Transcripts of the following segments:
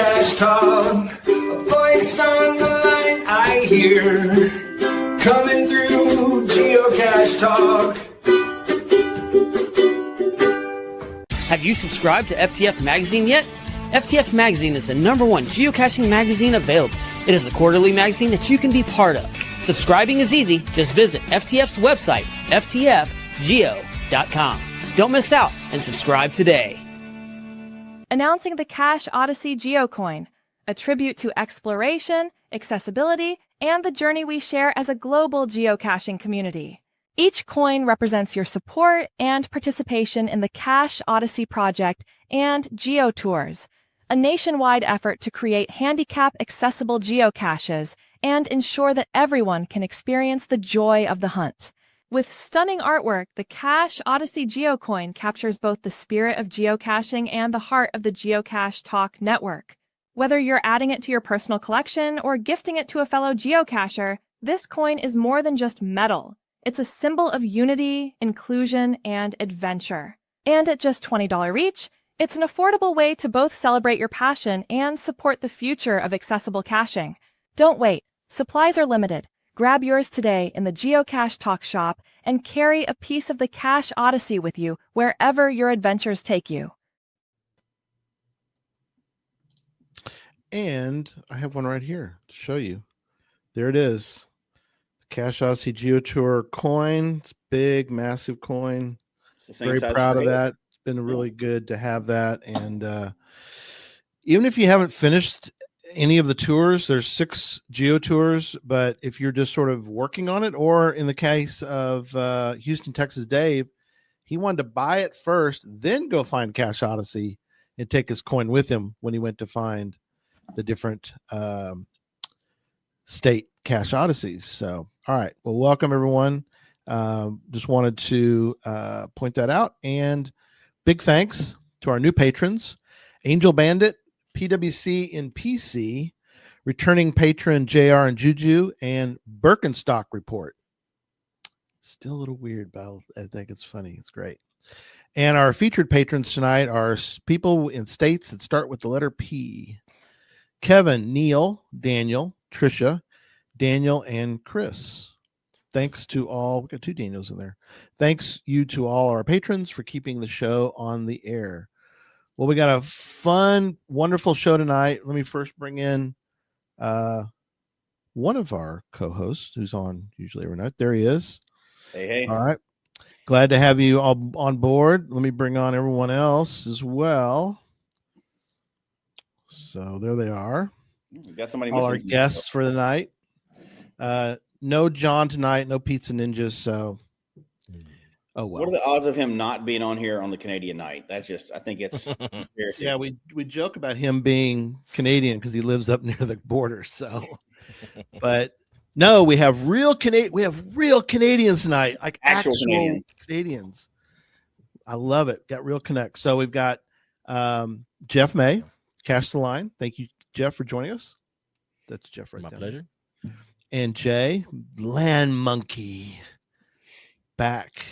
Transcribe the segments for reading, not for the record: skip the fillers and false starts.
Geocache talk, a voice on the line I hear, coming through Geocache talk. Have you subscribed to FTF Magazine yet? FTF Magazine is the #1 geocaching magazine available. It is a quarterly magazine that you can be part of. Subscribing is easy. Just visit FTF's website, ftfgeo.com. Don't miss out and subscribe today. Announcing the Cache Odyssey GeoCoin, a tribute to exploration, accessibility, and the journey we share as a global geocaching community. Each coin represents your support and participation in the Cache Odyssey project and Geo Tours, a nationwide effort to create handicap-accessible geocaches and ensure that everyone can experience the joy of the hunt. With stunning artwork, the Cache Odyssey GeoCoin captures both the spirit of geocaching and the heart of the Geocache Talk network. Whether you're adding it to your personal collection or gifting it to a fellow geocacher, this coin is more than just metal. It's a symbol of unity, inclusion, and adventure. And at just $20 each, it's an affordable way to both celebrate your passion and support the future of accessible caching. Don't wait. Supplies are limited. Grab yours today in the Geocache Talk shop and carry a piece of the Cache Odyssey with you wherever your adventures take you. And I have one right here to show you. There it is. Cache Odyssey Geo Tour coin. It's big, massive coin. Very proud of that. It's been really good to have that. And even if you haven't finished any of the tours, there's 6 Geo Tours, but if you're just sort of working on it, or in the case of Houston, Texas Dave, he wanted to buy it first, then go find Cache Odyssey and take his coin with him when he went to find the different state Cache Odysseys. So, all right. Well, welcome everyone. Just wanted to point that out. And big thanks to our new patrons, Angel Bandit, PWC in PC, returning patron JR and Juju, and Birkenstock Report. Still a little weird, but I think it's funny. It's great. And our featured patrons tonight are people in states that start with the letter P. Kevin, Neil, Daniel, Trisha, Daniel, and Chris. Thanks to all. We got 2 Daniels in there. Thanks you to all our patrons for keeping the show on the air. Well, we got a fun, wonderful show tonight. Let me first bring in one of our co-hosts who's on usually every night. There he is. Hey. All right. Glad to have you all on board. Let me bring on everyone else as well. So there they are. We got somebody. All our guests for the night. No John tonight. No Pizza Ninjas. So, oh well. What are the odds of him not being on here on the Canadian night? That's just. I think it's conspiracy. Yeah, we joke about him being Canadian because he lives up near the border. So, but no, we have real Canadians tonight, like actual Canadians. I love it. Got real connect. So we've got Jeff May, Cache the Line. Thank you, Jeff, for joining us. That's Jeff right there. My pleasure. And Jay, Land Monkey, back.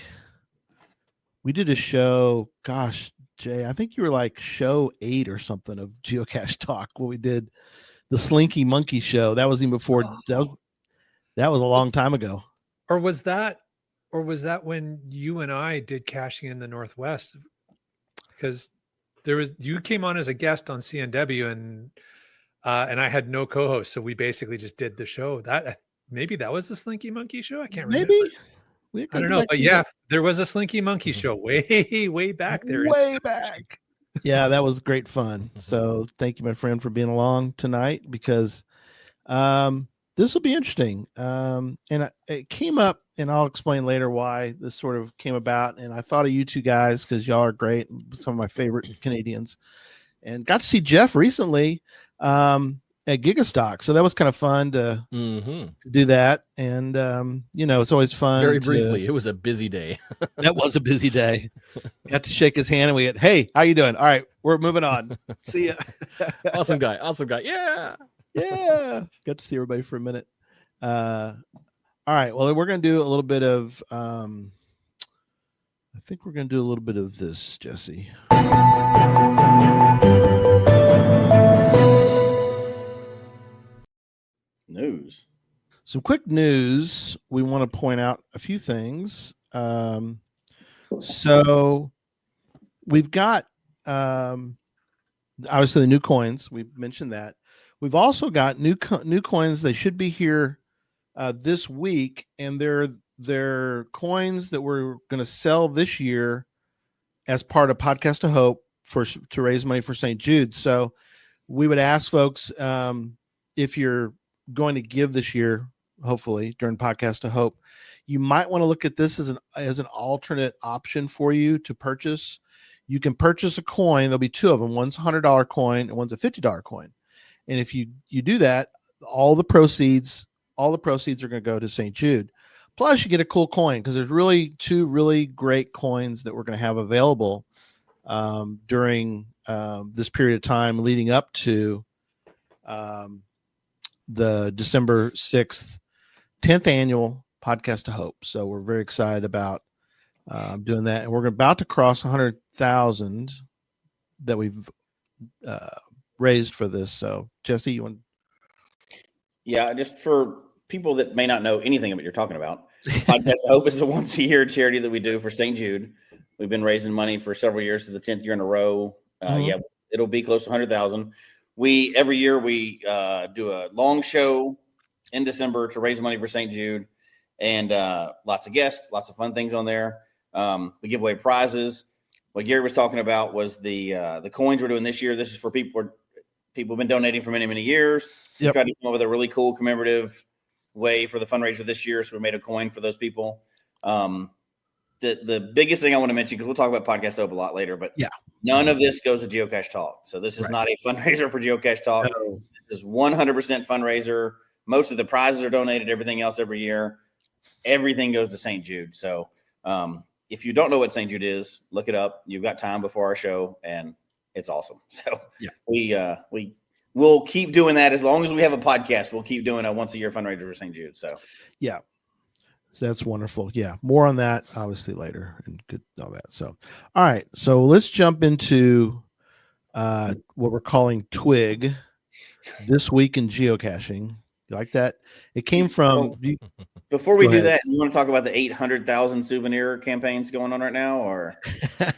We did a show, gosh, Jay, I think you were like show 8 or something of Geocache Talk when we did the Slinky Monkey show. That was even before, that was a long time ago. Or was that when you and I did caching in the Northwest? Because you came on as a guest on CNW and I had no co-host, so we basically just did the show. Maybe that was the Slinky Monkey show. I can't remember. Maybe I don't know, but yeah, there was a Slinky Monkey show way back there. Way back. Yeah, that was great fun. So thank you, my friend, for being along tonight because this will be interesting. And it came up, and I'll explain later why this sort of came about. And I thought of you two guys because y'all are great, some of my favorite Canadians, and got to see Jeff recently at Gigastock. So that was kind of fun to do that. And, it's always fun. Very briefly, it was a busy day. That was a busy day. Got to shake his hand and we went, hey, how you doing? All right, we're moving on. See ya. Awesome guy. Yeah. Yeah. Got to see everybody for a minute. All right. Well, we're going to do a little bit of, I think we're going to do a little bit of this, Jesse. some quick news. We want to point out a few things. So we've got obviously the new coins. We've mentioned that. We've also got new coins. They should be here this week, and they're coins that we're going to sell this year as part of Podcast of Hope to raise money for St. Jude. So we would ask folks, if you're going to give this year, hopefully during Podcast of Hope, you might want to look at this as an alternate option for you to purchase. You can purchase a coin. There'll be two of them. One's a $100 coin and one's a $50 coin. And if you do that, all the proceeds are going to go to St. Jude. Plus, you get a cool coin because there's really two really great coins that we're going to have available during this period of time leading up to the December 6th, 10th annual Podcast of Hope. So we're very excited about doing that. And we're about to cross 100,000 that we've raised for this. So, Jesse, you want? Yeah, just for people that may not know anything about what you're talking about, Podcast of Hope is a once-a-year charity that we do for St. Jude. We've been raising money for several years, to the 10th year in a row. Yeah, it'll be close to 100,000. Every year we do a long show in December to raise money for St. Jude, and lots of guests, lots of fun things on there. We give away prizes. What Gary was talking about was the coins we're doing this year. This is for people have been donating for many, many years. Yep. We tried to come up with a really cool commemorative way for the fundraiser this year, so we made a coin for those people. The biggest thing I want to mention, because we'll talk about Podcast Hope a lot later, but none of this goes to Geocache Talk. So this is not a fundraiser for Geocache Talk. No. This is 100% fundraiser. Most of the prizes are donated, everything else every year. Everything goes to St. Jude. So if you don't know what St. Jude is, look it up. You've got time before our show, and it's awesome. So we'll keep doing that as long as we have a podcast. We'll keep doing a once-a-year fundraiser for St. Jude. So So that's wonderful. Yeah. More on that obviously later and good all that. So, all right. So let's jump into what we're calling Twig this week in geocaching. You like that? It came from. Before we do that, you want to talk about the 800,000 souvenir campaigns going on right now, or I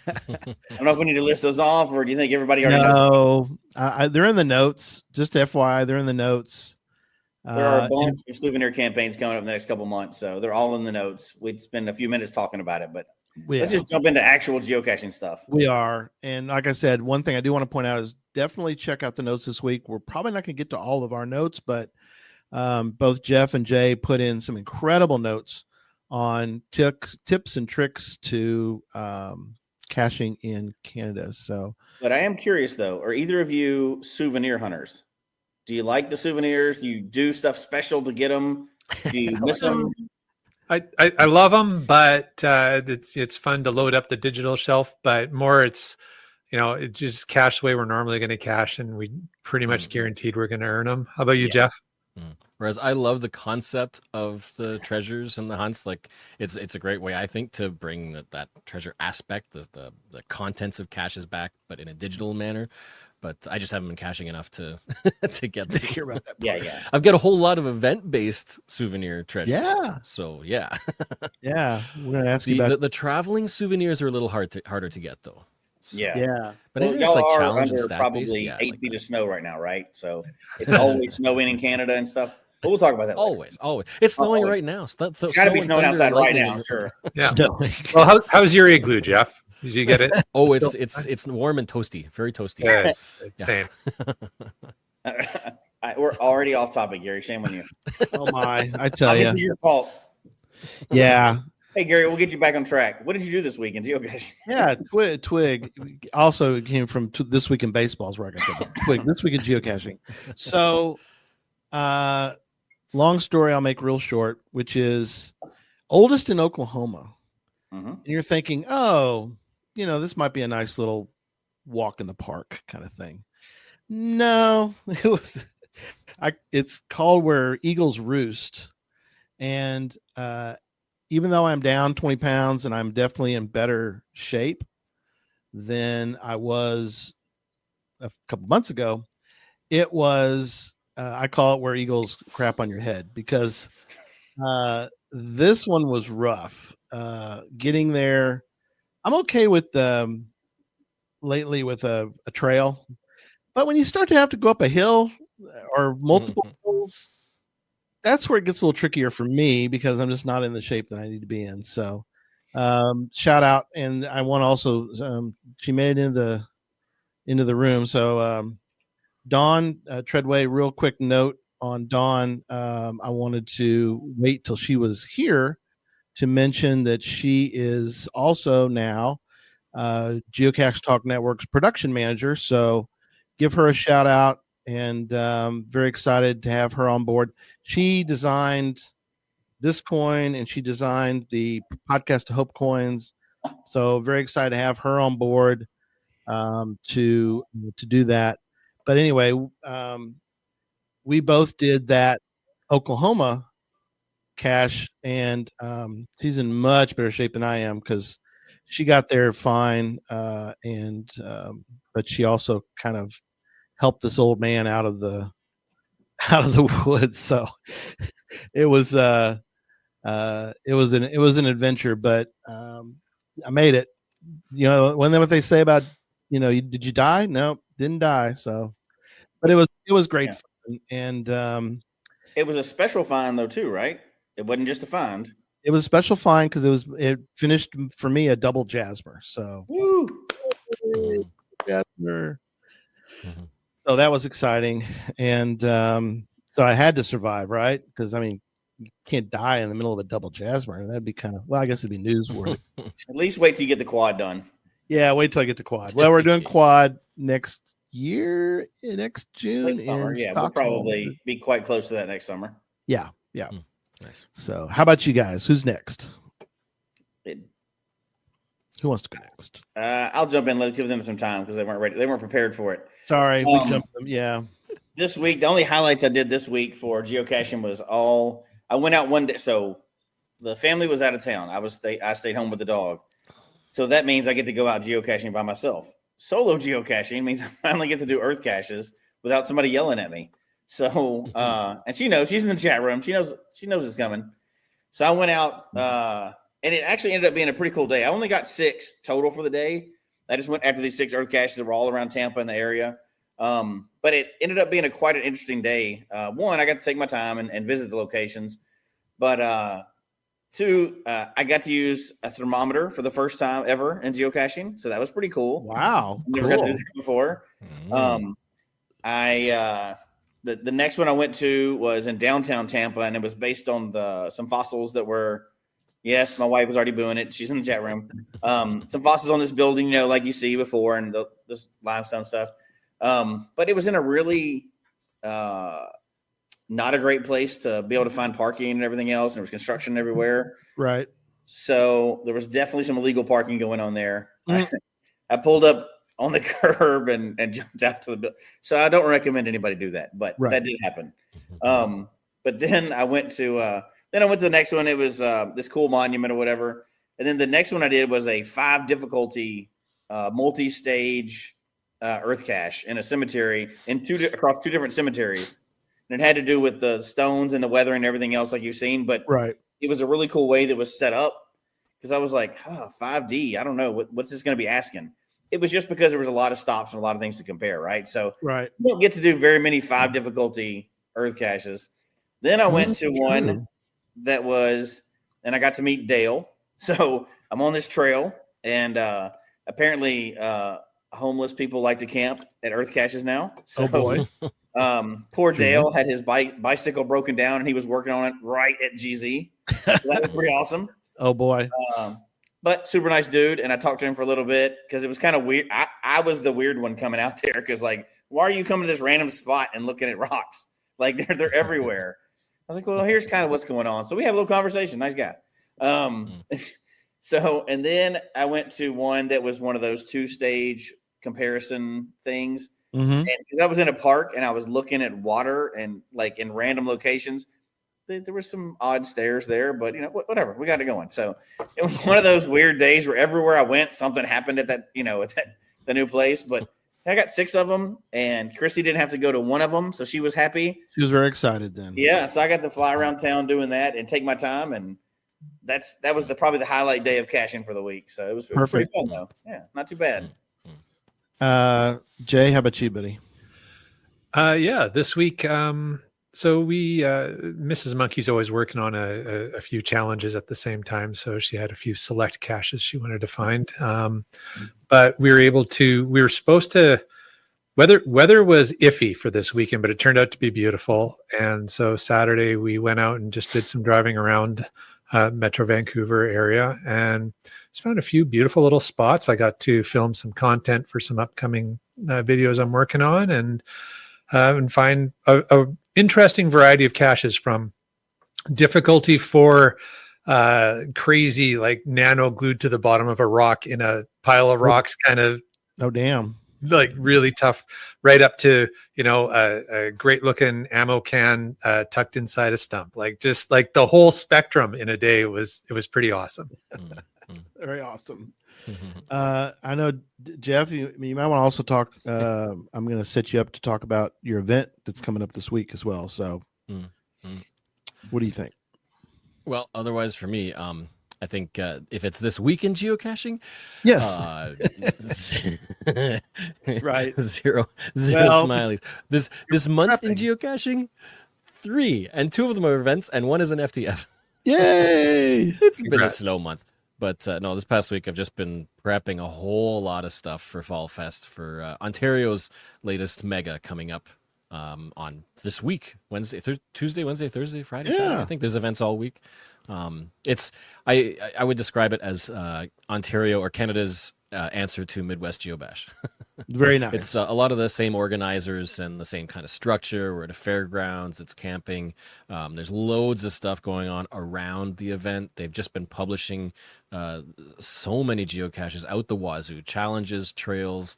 don't know if we need to list those off, or do you think everybody already knows? No, they're in the notes. Just FYI, they're in the notes. There are a bunch of souvenir campaigns coming up in the next couple months, so they're all in the notes. We'd spend a few minutes talking about it, but let's just jump into actual geocaching stuff. We are, and like I said, one thing I do want to point out is definitely check out the notes this week. We're probably not going to get to all of our notes, but both Jeff and Jay put in some incredible notes on tips and tricks to caching in Canada. So, but I am curious though, are either of you souvenir hunters? Do you like the souvenirs? Do you do stuff special to get them? Do you miss them? I love them, but it's fun to load up the digital shelf. But more, it's it's just cache the way we're normally going to cache, and we pretty much guaranteed we're going to earn them. How about you, Jeff? Whereas I love the concept of the treasures and the hunts. Like it's a great way, I think, to bring that treasure aspect, the contents of caches back, but in a digital manner. But I just haven't been caching enough to get there. hear about that. Yeah. I've got a whole lot of event-based souvenir treasures. Yeah. So yeah. Yeah. We're gonna ask you about the traveling souvenirs are a little harder to get though. So, yeah. But I think it's like challenge and under stat probably based. Yeah, 8 like feet that. of snow right now, right? So it's always snowing in Canada and stuff. But we'll talk about that later. Always. It's snowing right now. It's got to be snowing outside right now, sure. Yeah. snowing. Well, how's your igloo, Jeff? Did you get it? Oh, it's warm and toasty, very toasty. Yeah, Yeah. same. We're already off topic, Gary. Shame on you. Oh my! I tell Obviously, you. your fault. Yeah. Hey, Gary, we'll get you back on track. What did you do this week in geocaching? Yeah, Twig. Also, it came from This Week in Baseball is where I got that. Twig, This Week in Geocaching. So, long story I'll make real short, which is oldest in Oklahoma. Mm-hmm. And you're thinking, oh, this might be a nice little walk in the park kind of thing. No, it's called Where Eagles Roost. And even though I'm down 20 pounds and I'm definitely in better shape than I was a couple months ago, it was I call it where eagles crap on your head, because this one was rough. Getting there, I'm okay with lately with a trail, but when you start to have to go up a hill or multiple hills, that's where it gets a little trickier for me, because I'm just not in the shape that I need to be in. So shout out, and I want to also she made it into the room. So Dawn Treadway, real quick note on Dawn. I wanted to wait till she was here to mention that she is also now Geocache Talk Network's production manager. So give her a shout out, and very excited to have her on board. She designed this coin, and she designed the Podcast to Hope coins. So very excited to have her on board to do that. But anyway, we both did that Oklahoma cache, and she's in much better shape than I am, because she got there fine, and but she also kind of helped this old man out of the woods. So it was an adventure, but I made it. You know, what they say about, did you die? No, didn't die. So, but it was great fun, and It was a special find though too, right? It wasn't just a find. it was a special find because it finished for me a double Jasmer. So, Woo! Jasmer. So that was exciting, and so I had to survive, right? Because I mean, you can't die in the middle of a double Jasmer. That'd be kind of, well, I guess it'd be newsworthy. At least wait till you get the quad done. Yeah, wait till I get to quad. Well, we're doing quad next year, next June. Late summer, in yeah, Stockholm. we'll probably be quite close to that next summer. Yeah. Nice. So, how about you guys? Who's next? Who wants to go next? I'll jump in. Let's give them some time because they weren't ready. They weren't prepared for it. Sorry, we jumped them. Yeah. This week, the only highlights I did this week for geocaching was I went out one day. So the family was out of town. I stayed home with the dog. So that means I get to go out geocaching by myself. Solo geocaching means I finally get to do earth caches without somebody yelling at me. So, and she knows, she's in the chat room. She knows it's coming. So I went out, and it actually ended up being a pretty cool day. I only got 6 total for the day. I just went after these 6 earth caches that were all around Tampa in the area. But it ended up being quite an interesting day. One, I got to take my time and visit the locations. But 2, I got to use a thermometer for the first time ever in geocaching. So that was pretty cool. Wow. Never got to do that before. The next one I went to was in downtown Tampa, and it was based on some fossils that were, yes, my wife was already booing it. She's in the chat room. Some fossils on this building, like you see before, and this limestone stuff. But it was in a really not a great place to be able to find parking and everything else. And there was construction everywhere. Right. So there was definitely some illegal parking going on there. I pulled up on the curb and jumped out to the building. So I don't recommend anybody do that, but that did happen. But then I went to the next one. It was this cool monument or whatever. And then the next one I did was a 5 difficulty multi-stage earth cache in a cemetery across 2 different cemeteries. And it had to do with the stones and the weather and everything else like you've seen. But it was a really cool way that was set up, because I was like, 5D, I don't know. What's this going to be asking? It was just because there was a lot of stops and a lot of things to compare, right? So you don't get to do very many 5 difficulty earth caches. Then I went to one that was, and I got to meet Dale. So I'm on this trail, and apparently homeless people like to camp at earth caches now. So, oh boy. Poor Dale had his bicycle broken down, and he was working on it right at GZ. So that was pretty awesome. Oh boy. But super nice dude. And I talked to him for a little bit because it was kind of weird. I was the weird one coming out there, because why are you coming to this random spot and looking at rocks? Like they're everywhere. I was like, well, here's kind of what's going on. So we had a little conversation. Nice guy. So, and then I went to one that was one of those 2-stage comparison things. And because I was in a park and I was looking at water and like in random locations, there were some odd stairs there, but whatever, we got it going. So it was one of those weird days where everywhere I went, something happened at that, at the new place. But I got 6 of them, and Chrissy didn't have to go to one of them, so she was happy. She was very excited then. Yeah, so I got to fly around town doing that and take my time, and that was probably the highlight day of cashing for the week. So it was pretty fun though. Yeah, not too bad. Jay, how about you, buddy? Yeah, this week. So we, Mrs. Monkey's always working on a few challenges at the same time. So she had a few select caches she wanted to find. But we were supposed to, weather was iffy for this weekend, but it turned out to be beautiful. And so Saturday we went out and just did some driving around Metro Vancouver area and just found a few beautiful little spots. I got to film some content for some upcoming videos I'm working on and find a interesting variety of caches, from difficulty for crazy, like nano glued to the bottom of a rock in a pile of rocks, kind of damn, like really tough, right up to a great looking ammo can tucked inside a stump. Like just like the whole spectrum in a day was pretty awesome. Very awesome. I know, Jeff, you might want to also talk. I'm going to set you up to talk about your event that's coming up this week as well. So, what do you think? Well, otherwise for me, I think if it's this week in geocaching, yes, right, zero smileys. This month in geocaching, 3, and 2 of them are events, and 1 is an FTF. Yay! It's been a slow month. But no, this past week I've just been prepping a whole lot of stuff for Fall Fest, for Ontario's latest mega coming up on this week, Tuesday, Wednesday, Thursday, Friday, Saturday. I think there's events all week. It's I would describe it as Ontario or Canada's answer to Midwest Geobash. Very nice. It's a lot of the same organizers and the same kind of structure. We're at a fairgrounds. It's camping. There's loads of stuff going on around the event. They've just been publishing so many geocaches out the wazoo, challenges, trails,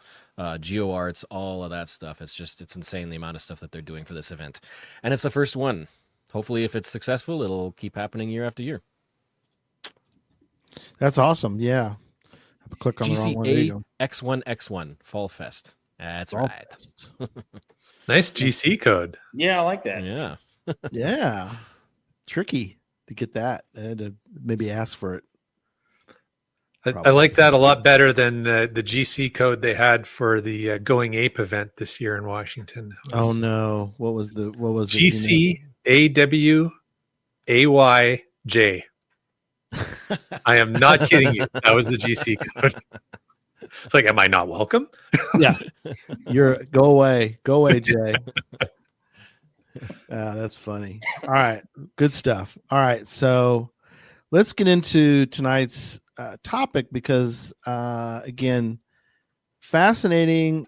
geo arts, all of that stuff. It's insane the amount of stuff that they're doing for this event. And it's the first one. Hopefully, if it's successful, it'll keep happening year after year. That's awesome. Yeah. Click on the wrong one. There you go. X1X1 Fall Fest. That's Fall right. Fest. Nice GC code. Yeah, I like that. Yeah. Yeah. Tricky to get that. I had to maybe ask for it. I like that a lot better than the GC code they had for the Going Ape event this year in Washington. Oh no! What was GC AWAYJ? I am not kidding you. That was the GC code. It's like, am I not welcome? Yeah, go away, Jay. That's funny. All right, good stuff. All right, so let's get into tonight's topic because again, fascinating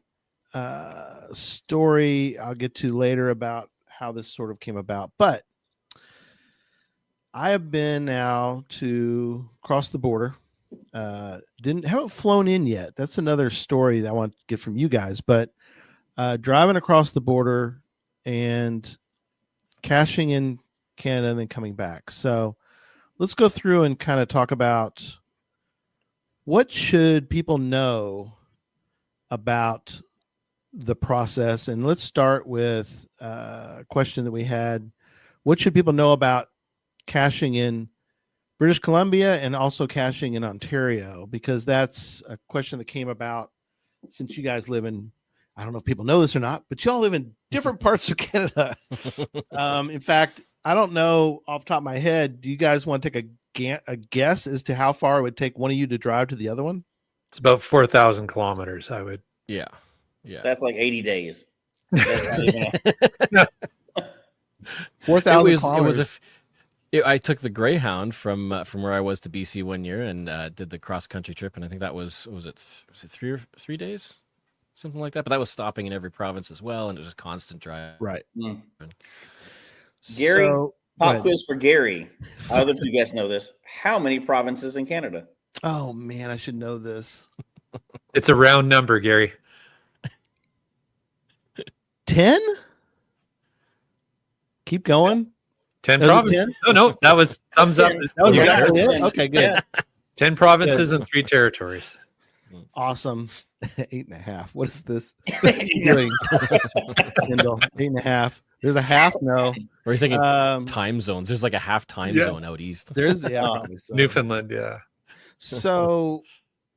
story I'll get to later about how this sort of came about, but I have been now to cross the border. Haven't flown in yet. That's another story that I want to get from you guys. But driving across the border and caching in Canada and then coming back. So let's go through and kind of talk about what should people know about the process. And let's start with a question that we had. What should people know about caching in British Columbia and also caching in Ontario? Because that's a question that came about since you guys live in, I don't know if people know this or not, but y'all live in different parts of Canada. In fact, I don't know off the top of my head. Do you guys want to take a guess as to how far it would take one of you to drive to the other one? It's about 4,000 kilometers, I would. Yeah. That's like 80 days. 4,000 kilometers. I took the Greyhound from where I was to BC one year and did the cross country trip, and I think that was it 3 days, something like that. But that was stopping in every province as well, and it was just constant drive. Right. Gary, pop quiz for Gary. I don't know if you guys know this. How many provinces in Canada? Oh man, I should know this. It's a round number, Gary. 10? Keep going. 10 provinces. No, that was thumbs up. That was okay, good. Yeah. 10 provinces and 3 territories. Awesome. 8.5. What is this? What are you doing? Kendall, 8.5. There's a half. No. Or are you thinking time zones? There's like a half time zone out east. There's probably so. Newfoundland, yeah. So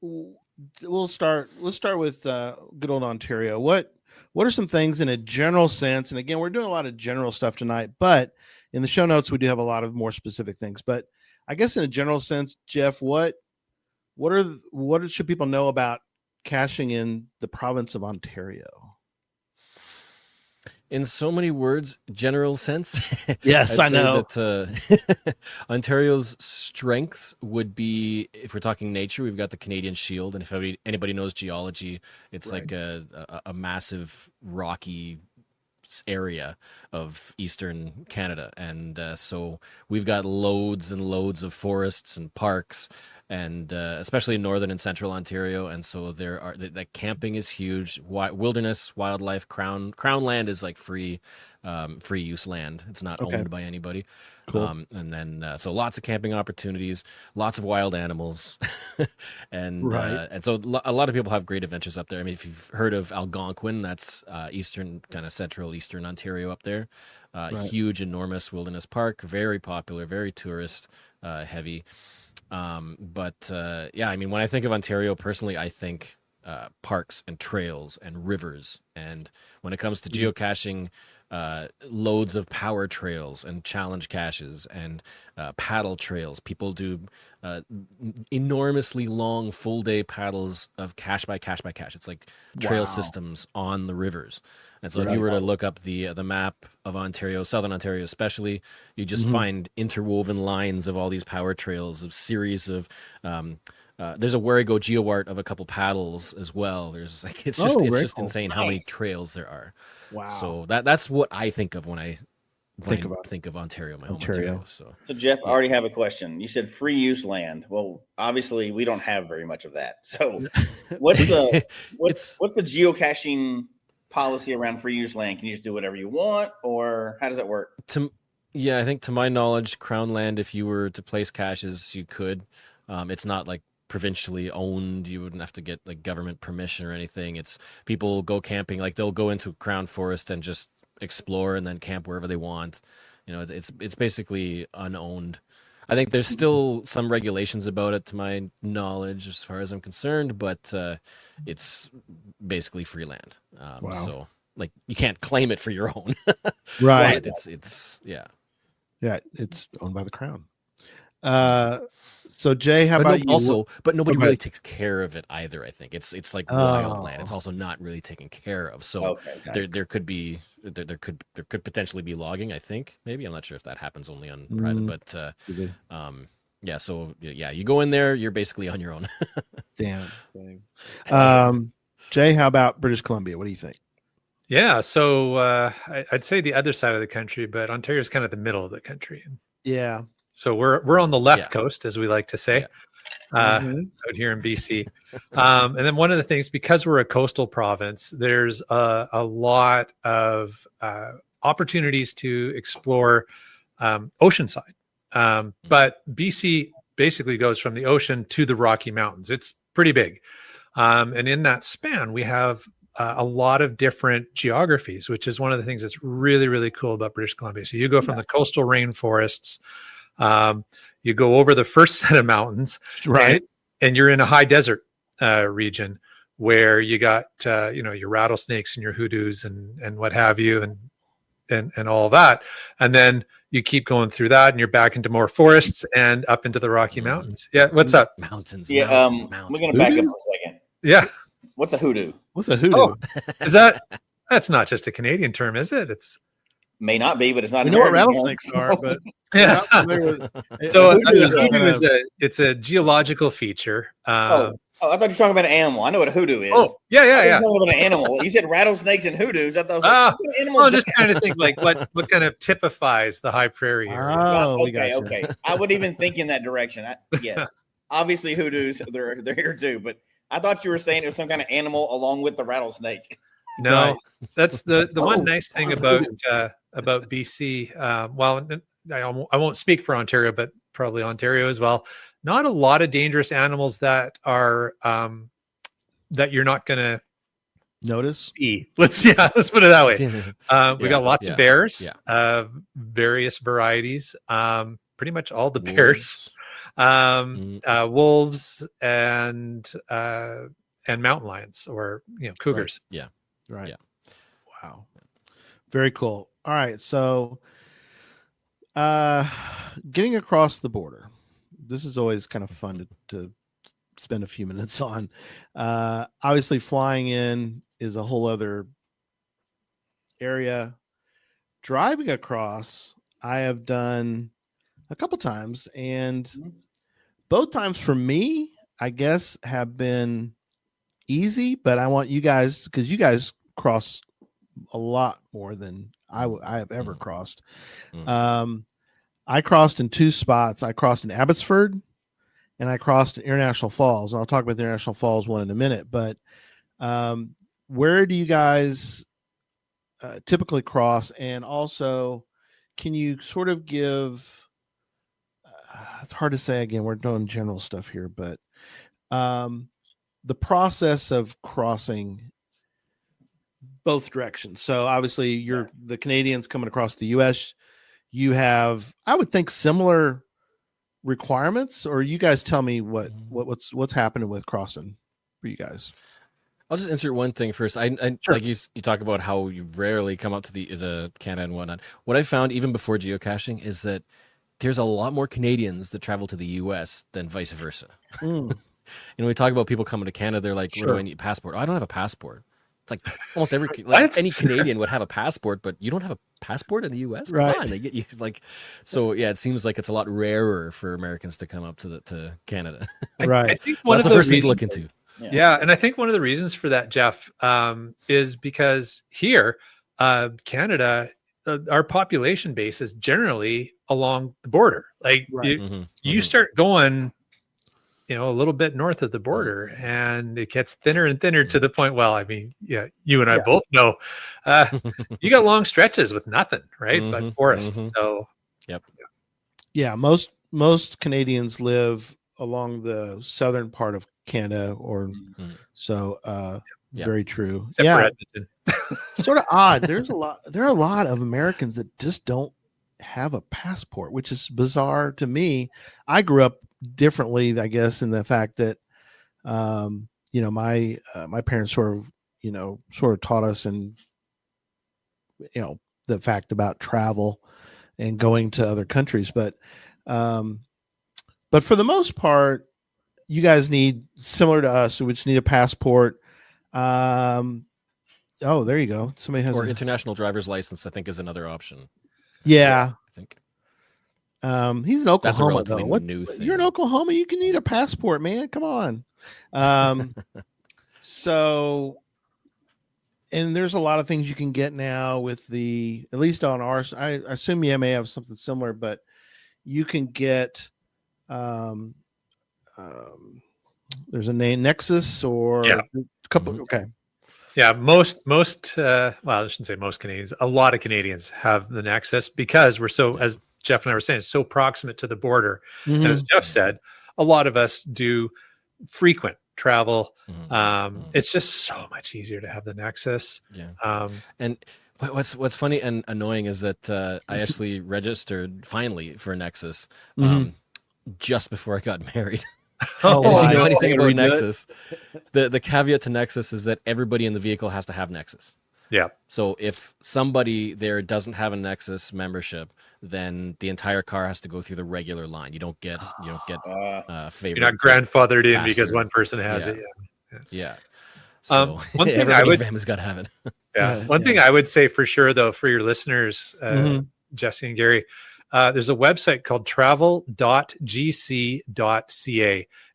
we'll start. Let's start with good old Ontario. What are some things in a general sense? And again, we're doing a lot of general stuff tonight, but in the show notes we do have a lot of more specific things. But I guess in a general sense, Jeff, what should people know about caching in the province of Ontario? In so many words, general sense. Yes, I know that Ontario's strengths would be, if we're talking nature, we've got the Canadian Shield, and if anybody knows geology, it's like a massive rocky area of eastern Canada, and so we've got loads and loads of forests and parks, and especially in northern and central Ontario, and so there are the camping is huge. Wilderness, wildlife, crown land is like free use land. It's not owned by anybody. Cool. And then so lots of camping opportunities, lots of wild animals, and so a lot of people have great adventures up there. I mean, if you've heard of Algonquin, that's eastern, kind of central eastern Ontario up there. Huge, enormous wilderness park, very popular, very tourist heavy. But I mean, when I think of Ontario personally, I think parks and trails and rivers. And when it comes to geocaching, loads of power trails and challenge caches and paddle trails. People do enormously long full day paddles of cache by cache by cache. It's like trail systems on the rivers. And so if you were to look up the map of Ontario, Southern Ontario especially, you just find interwoven lines of all these power trails, of series of there's a Where-I-Go GeoArt of a couple paddles as well. There's like it's just cool. Insane how many trails there are. Wow. So that's what I think of when I think of Ontario, my home Ontario. So Jeff, I already have a question. You said free use land. Well, obviously we don't have very much of that. So what's the geocaching policy around free use land? Can you just do whatever you want, or how does that work? I think to my knowledge, Crown land, if you were to place caches, you could. It's not like provincially owned. You wouldn't have to get like government permission or anything. It's people go camping, like they'll go into Crown Forest and just explore and then camp wherever they want. You know, it's basically unowned. I think there's still some regulations about it, to my knowledge, as far as I'm concerned, but it's basically free land. So like you can't claim it for your own. Right. But it's it's owned by the Crown. So Jay, how about you? Also, but nobody really takes care of it either. I think it's like wild land. It's also not really taken care of. So there could potentially be logging. I think maybe I'm not sure if that happens only on private, but So you go in there, you're basically on your own. Damn. Jay, how about British Columbia? What do you think? Yeah, so I'd say the other side of the country, but Ontario is kind of the middle of the country. Yeah. So we're on the left coast, as we like to say, out here in BC. And then one of the things, because we're a coastal province, there's a lot of opportunities to explore oceanside. But BC basically goes from the ocean to the Rocky Mountains. It's pretty big. And in that span, we have a lot of different geographies, which is one of the things that's really, really cool about British Columbia. So you go from the coastal rainforests, you go over the first set of mountains, right? And you're in a high desert region where you got your rattlesnakes and your hoodoos and what have you, and all that. And then you keep going through that, and you're back into more forests and up into the Rocky Mountains. Yeah, what's up? Mountains. Yeah, mountains. we're gonna back up for a second. Yeah. What's a hoodoo? What's a hoodoo? Oh, that's not just a Canadian term, is it? It's may not be, but it's not. We know what rattlesnakes are, but yeah. So a hoodoo is a geological feature. I thought you were talking about an animal. I know what a hoodoo is. Oh, yeah. I was talking about an animal. You said rattlesnakes and hoodoos. I thought I'm just trying to think like what kind of typifies the high prairie area. Oh, okay. I would even think in that direction. Yes, obviously hoodoos they're here too, but I thought you were saying it was some kind of animal along with the rattlesnake. No, that's the one nice thing about BC. Well, I won't speak for Ontario, but probably Ontario as well. Not a lot of dangerous animals that are that you're not going to Notice. see. Let's put it that way. We got lots of bears, yeah. various varieties, pretty much all the bears, wolves, and mountain lions, or cougars. Right. Yeah. Right. Yeah. Wow. Very cool. All right. So getting across the border. This is always kind of fun to spend a few minutes on. Obviously flying in is a whole other area. Driving across, I have done a couple times, and both times for me, I guess, have been easy, but I want you guys, because you guys cross a lot more than I have ever crossed. I crossed in two spots. I crossed in Abbotsford, and I crossed in International Falls. And I'll talk about the International Falls one in a minute. But where do you guys typically cross? And also, can you sort of give? It's hard to say. Again, we're doing general stuff here, but the process of crossing both directions. So obviously, you're the Canadians coming across the U.S. You have, I would think, similar requirements, or you guys tell me what's happening with crossing for you guys. I'll just insert one thing first. I Sure. like you talk about how you rarely come up to the Canada and whatnot. What I found even before geocaching is that there's a lot more Canadians that travel to the U.S. than vice versa. And we talk about people coming to Canada, they're like, "What do I need? Passport? Oh, I don't have a passport." It's like almost every any Canadian would have a passport, but you don't have a passport in the U.S. Right? Come on, they get you like. So yeah, it seems like it's a lot rarer for Americans to come up to Canada. Right. I think So that's the first thing to look into. Yeah, and I think one of the reasons for that, Jeff, is because here, Canada, our population base is generally along the border. Like you start going, a little bit north of the border, and it gets thinner and thinner to the point. Well, I mean, yeah, you and I both know, you got long stretches with nothing, right? But forest. So, yeah, most Canadians live along the southern part of Canada, or so. Very true. Except for Edmonton. Sort of odd. There are a lot of Americans that just don't have a passport, which is bizarre to me. I grew up differently, I guess, in the fact that my parents sort of taught us, and the fact about travel and going to other countries, but for the most part, you guys need, similar to us, which need a passport. Oh, there you go. Somebody has international driver's license, I think, is another option. Yeah. I think. He's in Oklahoma. That's a relatively though. new thing. You're in Oklahoma. You can need a passport, man. Come on. So, and there's a lot of things you can get now with at least on ours. I assume you may have something similar, but you can get, there's a name, Nexus, or a couple. Okay. Yeah, most well, I shouldn't say most Canadians. A lot of Canadians have the Nexus because we're so, as Jeff and I were saying, so proximate to the border. And as Jeff said, a lot of us do frequent travel. It's just so much easier to have the Nexus. Yeah. And what's funny and annoying is that I actually registered finally for Nexus just before I got married. And if you know anything about Nexus, the caveat to Nexus is that everybody in the vehicle has to have Nexus. Yeah. So if somebody there doesn't have a Nexus membership, then the entire car has to go through the regular line. You don't get favorite. You're not grandfathered in because one person has it. Yeah. So one thing everybody in the family's got to have it. One thing I would say for sure, though, for your listeners, Jesse and Gary, there's a website called travel.gc.ca.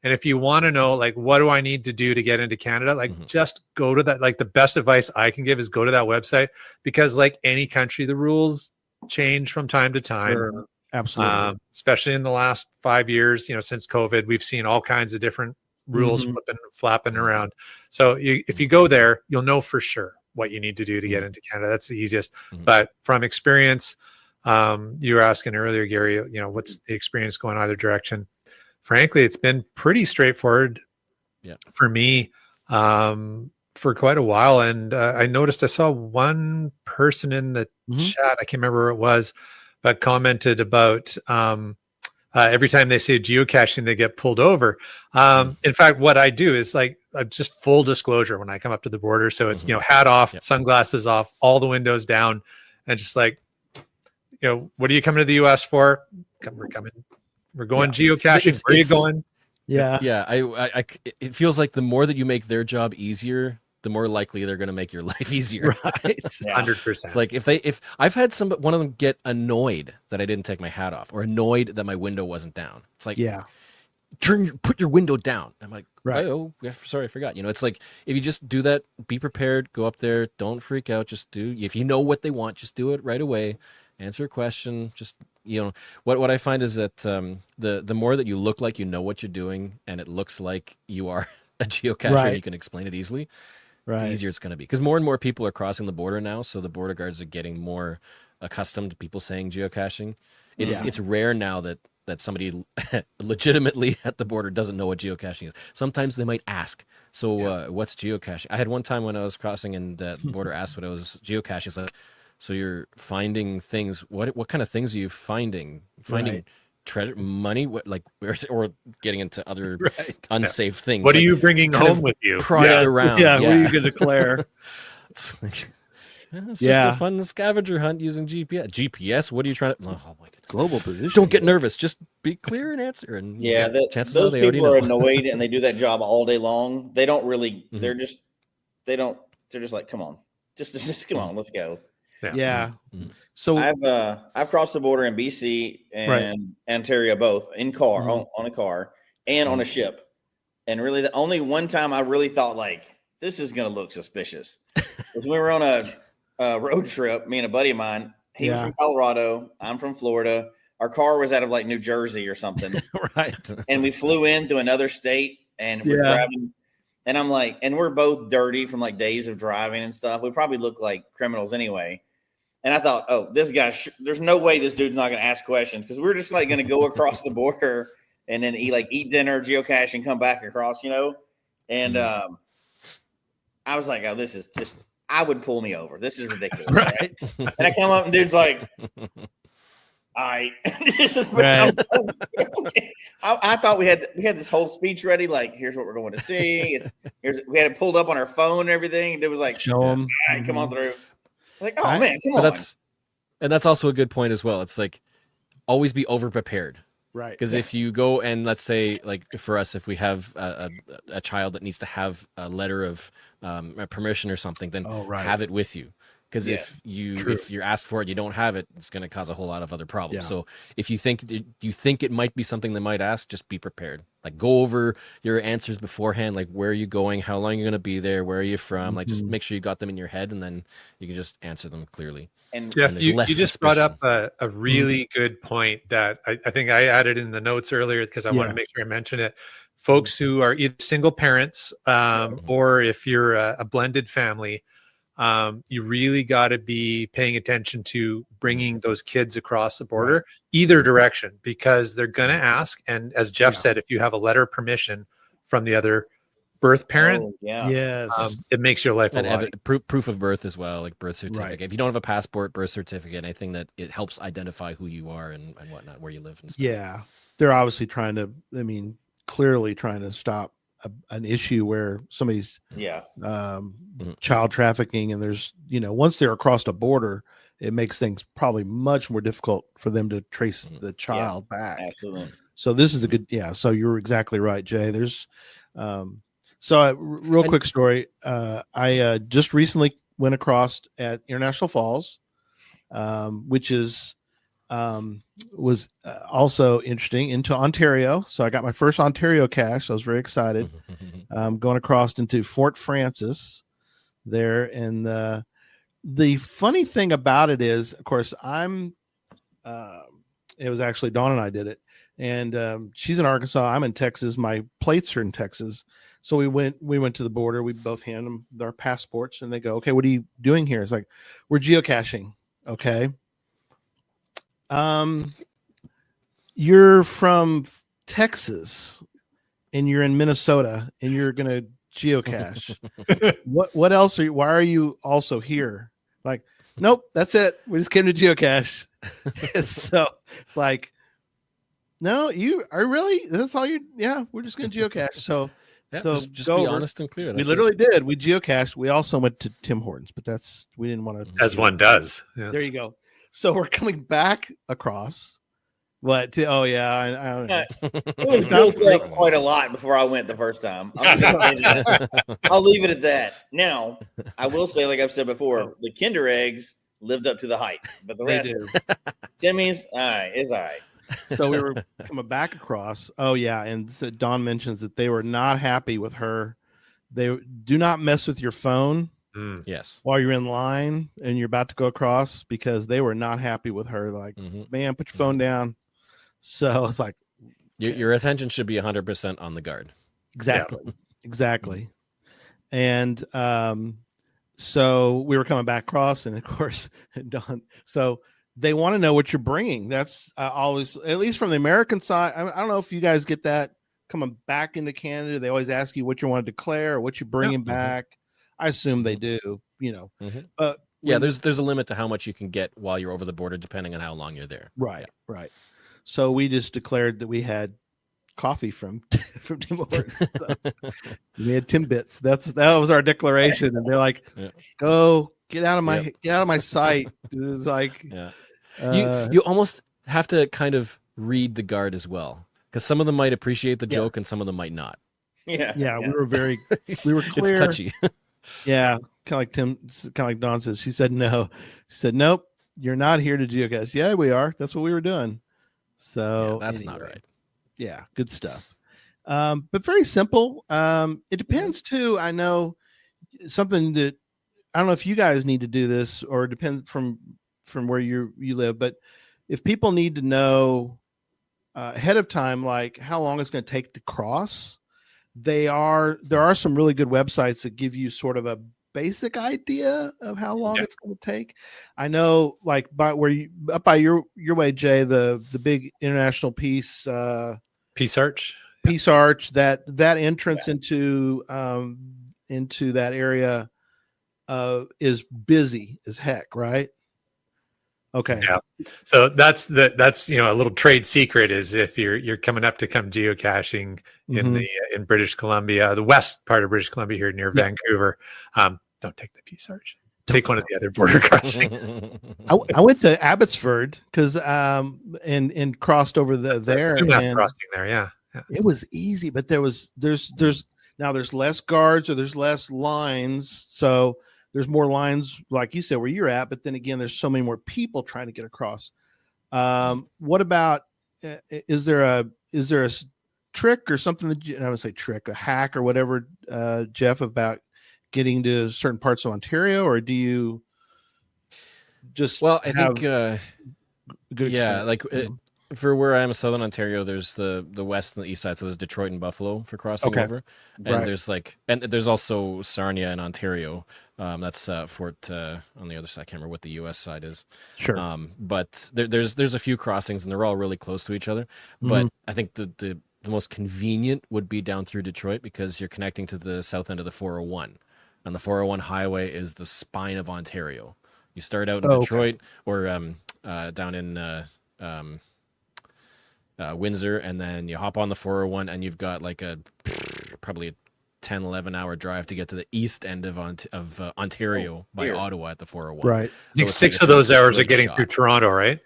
And if you want to know, like, what do I need to do to get into Canada? Like, just go to that. Like, the best advice I can give is go to that website, because like any country, the rules change from time to time. Sure. Absolutely. Especially in the last 5 years, since COVID, we've seen all kinds of different rules flapping around. So if you go there, you'll know for sure what you need to do to get into Canada. That's the easiest. But from experience, you were asking earlier, Gary, what's the experience going either direction? Frankly, it's been pretty straightforward for me. for quite a while, and I noticed I saw one person in the chat. I can't remember who it was, but commented about every time they say geocaching, they get pulled over. In fact, what I do is like just full disclosure when I come up to the border. So it's, hat off, sunglasses off, all the windows down, and just like, what are you coming to the US for? We're going geocaching. Where are you going? Yeah. It feels like the more that you make their job easier, the more likely they're going to make your life easier. Right. 100%. It's like if I've had one of them get annoyed that I didn't take my hat off, or annoyed that my window wasn't down. It's like, put your window down. I'm like, right. Oh, sorry, I forgot. It's like, if you just do that, be prepared, go up there, don't freak out. Just if you know what they want, just do it right away. Answer a question. Just, what I find is that the more that you look like you know what you're doing, and it looks like you are a geocacher, Right. and you can explain it easily, right. the easier it's going to be. Because more and more people are crossing the border now, so the border guards are getting more accustomed to people saying geocaching. It's rare now that somebody legitimately at the border doesn't know what geocaching is. Sometimes they might ask, so what's geocaching? I had one time when I was crossing and the border asked what I was geocaching. It's like, so you're finding things. What kind of things are you finding? Finding treasure, money, or getting into other unsafe things. What are you bringing home with you? Prying around. Yeah, what are you going to declare? It's like, it's just a fun scavenger hunt using GPS. GPS? What are you trying to? Oh my goodness! Global position. Don't get nervous. Just be clear and answer. And chances those are they people already are know. annoyed and they do that job all day long. They don't really. They're just like, come on, just come on, let's go. Yeah. So I've crossed the border in BC and Ontario, both in car on a car and on a ship. And really, the only one time I really thought like this is going to look suspicious was when we were on a road trip. Me and a buddy of mine. He was from Colorado. I'm from Florida. Our car was out of like New Jersey or something. right. And we flew into another state and we're driving. And I'm like, and we're both dirty from like days of driving and stuff. We probably look like criminals anyway. And I thought, oh, this guy, there's no way this dude's not going to ask questions because we're just like going to go across the border and then eat dinner, geocache, and come back across, And I was like, oh, this is just, I would pull me over. This is ridiculous. Right. And I come up and dude's like, all right. I thought we had this whole speech ready. Like, here's what we're going to see. We had it pulled up on our phone and everything. And it was like, show them. All right, come on through. Like, oh man, come on. That's also a good point as well. It's like always be over prepared. Right. Because if you go and let's say, like for us, if we have a child that needs to have a letter of permission or something, then have it with you. Because if you're asked for it, you don't have it, it's going to cause a whole lot of other problems. So if you think it might be something they might ask, just be prepared. Like go over your answers beforehand. Like where are you going? How long are you going to be there? Where are you from? Like just make sure you got them in your head, and then you can just answer them clearly. And Jeff, you just brought up a really good point that I think I added in the notes earlier because I want to make sure I mention it. Folks who are either single parents or if you're a blended family, you really got to be paying attention to bringing those kids across the border, either direction, because they're going to ask. And as Jeff said, if you have a letter of permission from the other birth parent, it makes your life a lot. Proof of birth as well, like birth certificate. Right. If you don't have a passport, birth certificate, anything that it helps identify who you are and whatnot, where you live and stuff. Yeah. They're obviously clearly trying to stop an issue where somebody's child trafficking, and there's once they're across the border, it makes things probably much more difficult for them to trace the child back. Absolutely. So this is a good so you're exactly right, Jay. There's real quick story. I just recently went across at International Falls, which is was also interesting, into Ontario. So I got my first Ontario cache. I was very excited. Going across into Fort Francis there. And the funny thing about it is, of course, it was actually Dawn and I did it. And she's in Arkansas. I'm in Texas. My plates are in Texas. So we went to the border. We both hand them our passports, and they go, okay, what are you doing here? It's like, we're geocaching. Okay. You're from Texas and you're in Minnesota and you're going to geocache. What else are you? Why are you also here? Like, nope, that's it. We just came to geocache. So it's like, no, you are really. That's all you. Yeah, we're just going to geocache. So, Yeah, so just go be over. honest and clear. We That's literally did. We geocached. We also went to Tim Hortons, but we didn't want to. As one does. Yes. There you go. So we're coming back across. What? Oh yeah, I don't know. It was built up quite a lot before I went the first time. I'll leave it at that. Now, I will say, like I've said before, the Kinder eggs lived up to the hype, but the rest, Timmy's, all right, is all right. So we were coming back across. Oh yeah, and so Dawn mentions that they were not happy with her. They do not mess with your phone Yes. while you're in line and you're about to go across, because they were not happy with her. Like, man, put your phone down. So it's like, Your attention should be 100% on the guard. Exactly. And so we were coming back across, and of course, Dawn. So they want to know what you're bringing. That's always, at least from the American side. I don't know if you guys get that coming back into Canada. They always ask you what you want to declare or what you're bringing back. I assume they do, but yeah, there's a limit to how much you can get while you're over the border, depending on how long you're there. Right. So we just declared that we had coffee from Tim Hortons. So we had Timbits. That was our declaration, and they're like, "Go get out of my sight." It's like, you almost have to kind of read the guard as well, because some of them might appreciate the joke and some of them might not. Yeah. We were clear. It's touchy. Yeah, kind of like Dawn says. She said no. She said, "Nope, you're not here to geocache." Yeah, we are. That's what we were doing. So that's not right. Yeah, good stuff. But very simple. It depends too. I know something that I don't know if you guys need to do this, or it depends from where you live. But if people need to know ahead of time, like how long it's going to take to cross, there are some really good websites that give you sort of a basic idea of how long it's going to take. I know, like up by your way, Jay, the big International Peace Arch, that entrance into that area is busy as heck, right? Okay. Yeah. So that's a little trade secret is if you're coming up to come geocaching in British Columbia, the west part of British Columbia here near Vancouver, don't take the Peace Arch. Take one of the other border crossings. I went to Abbotsford because and crossed over there. And crossing there, yeah. It was easy, but there's less guards or there's less lines, so there's more lines, like you said, where you're at. But then again, there's so many more people trying to get across. What about? Is there a trick or something that I would say a hack or whatever, Jeff, about getting to certain parts of Ontario, or do you just? Well, I think good experience? For where I am in Southern Ontario, there's the west and the east side. So there's Detroit and Buffalo for crossing over. And there's also Sarnia in Ontario. That's Fort on the other side. I can't remember what the U.S. side is. Sure. But there's a few crossings and they're all really close to each other. But I think the most convenient would be down through Detroit, because you're connecting to the south end of the 401. And the 401 highway is the spine of Ontario. You start out in Detroit or down in Windsor, and then you hop on the 401 and you've got like probably a 10-11 hour drive to get to the east end of Ontario by Ottawa at the 401. Right. I think 6 of those hours are getting through Toronto, right?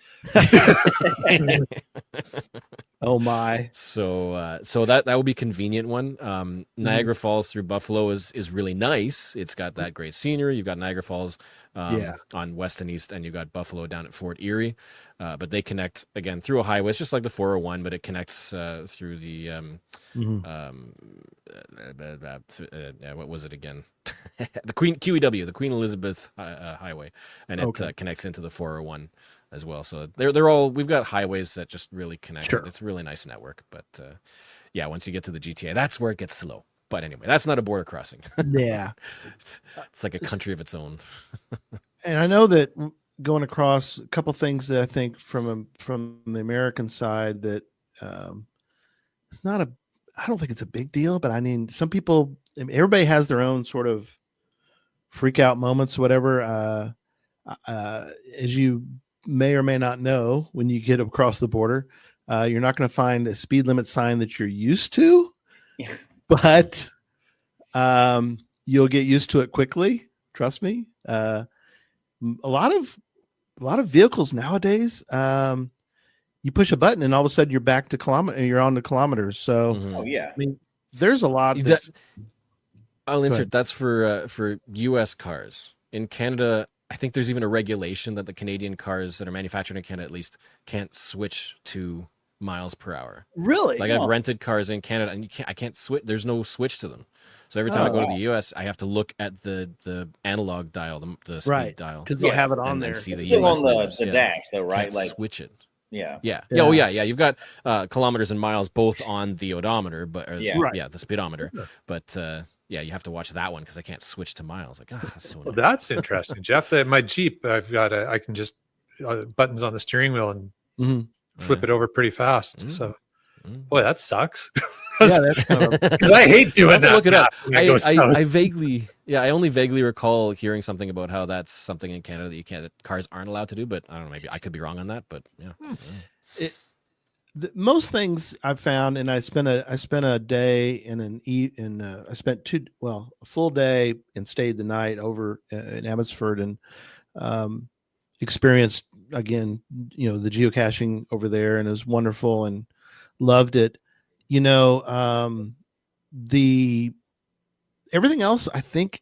Oh my! So that would be a convenient one. Niagara Falls through Buffalo is really nice. It's got that great scenery. You've got Niagara Falls on west and east, and you've got Buffalo down at Fort Erie. But they connect again through a highway. It's just like the 401, but it connects through the what was it again? The QEW, the Queen Elizabeth Highway, and it connects into the 401 as well. So they're all, we've got highways that just really connect. Sure. It's a really nice network. But once you get to the GTA, that's where it gets slow. But anyway, that's not a border crossing. Yeah. It's like a country of its own. And I know that going across, a couple things that I think from the American side that it's not I don't think it's a big deal, but I mean, some people I mean, everybody has their own sort of freak out moments, whatever. As you may or may not know, when you get across the border, you're not going to find a speed limit sign that you're used to, but you'll get used to it quickly. Trust me. A lot of vehicles nowadays, you push a button and all of a sudden you're back to you're on the kilometers. So, Oh yeah. I mean, there's a lot. I'll insert that's for U.S. cars. In Canada, I think there's even a regulation that the Canadian cars that are manufactured in Canada at least can't switch to miles per hour. Really? Like I've rented cars in Canada and I can't switch. There's no switch to them. So every time I go to the U.S., I have to look at the analog dial, the speed dial, because they'll have it on there. And see It's the still US on the numbers. dash though, right? Can't Like switch it. yeah. Yeah. Oh yeah. You've got kilometers and miles both on the odometer, but the speedometer. But you have to watch that one because I can't switch to miles. Like, that's so Well, that's interesting, Jeff. My Jeep, I can just buttons on the steering wheel and flip it over pretty fast. So, boy, that sucks. That's kind of Because I hate doing that. Look it up. I vaguely, I only vaguely recall hearing something about how that's something in Canada that cars aren't allowed to do. But I don't know, maybe I could be wrong on that. But yeah. Most things I've found, and I spent a day I spent a full day and stayed the night over in Abbotsford and experienced again, the geocaching over there, and it was wonderful and loved it. Everything else, I think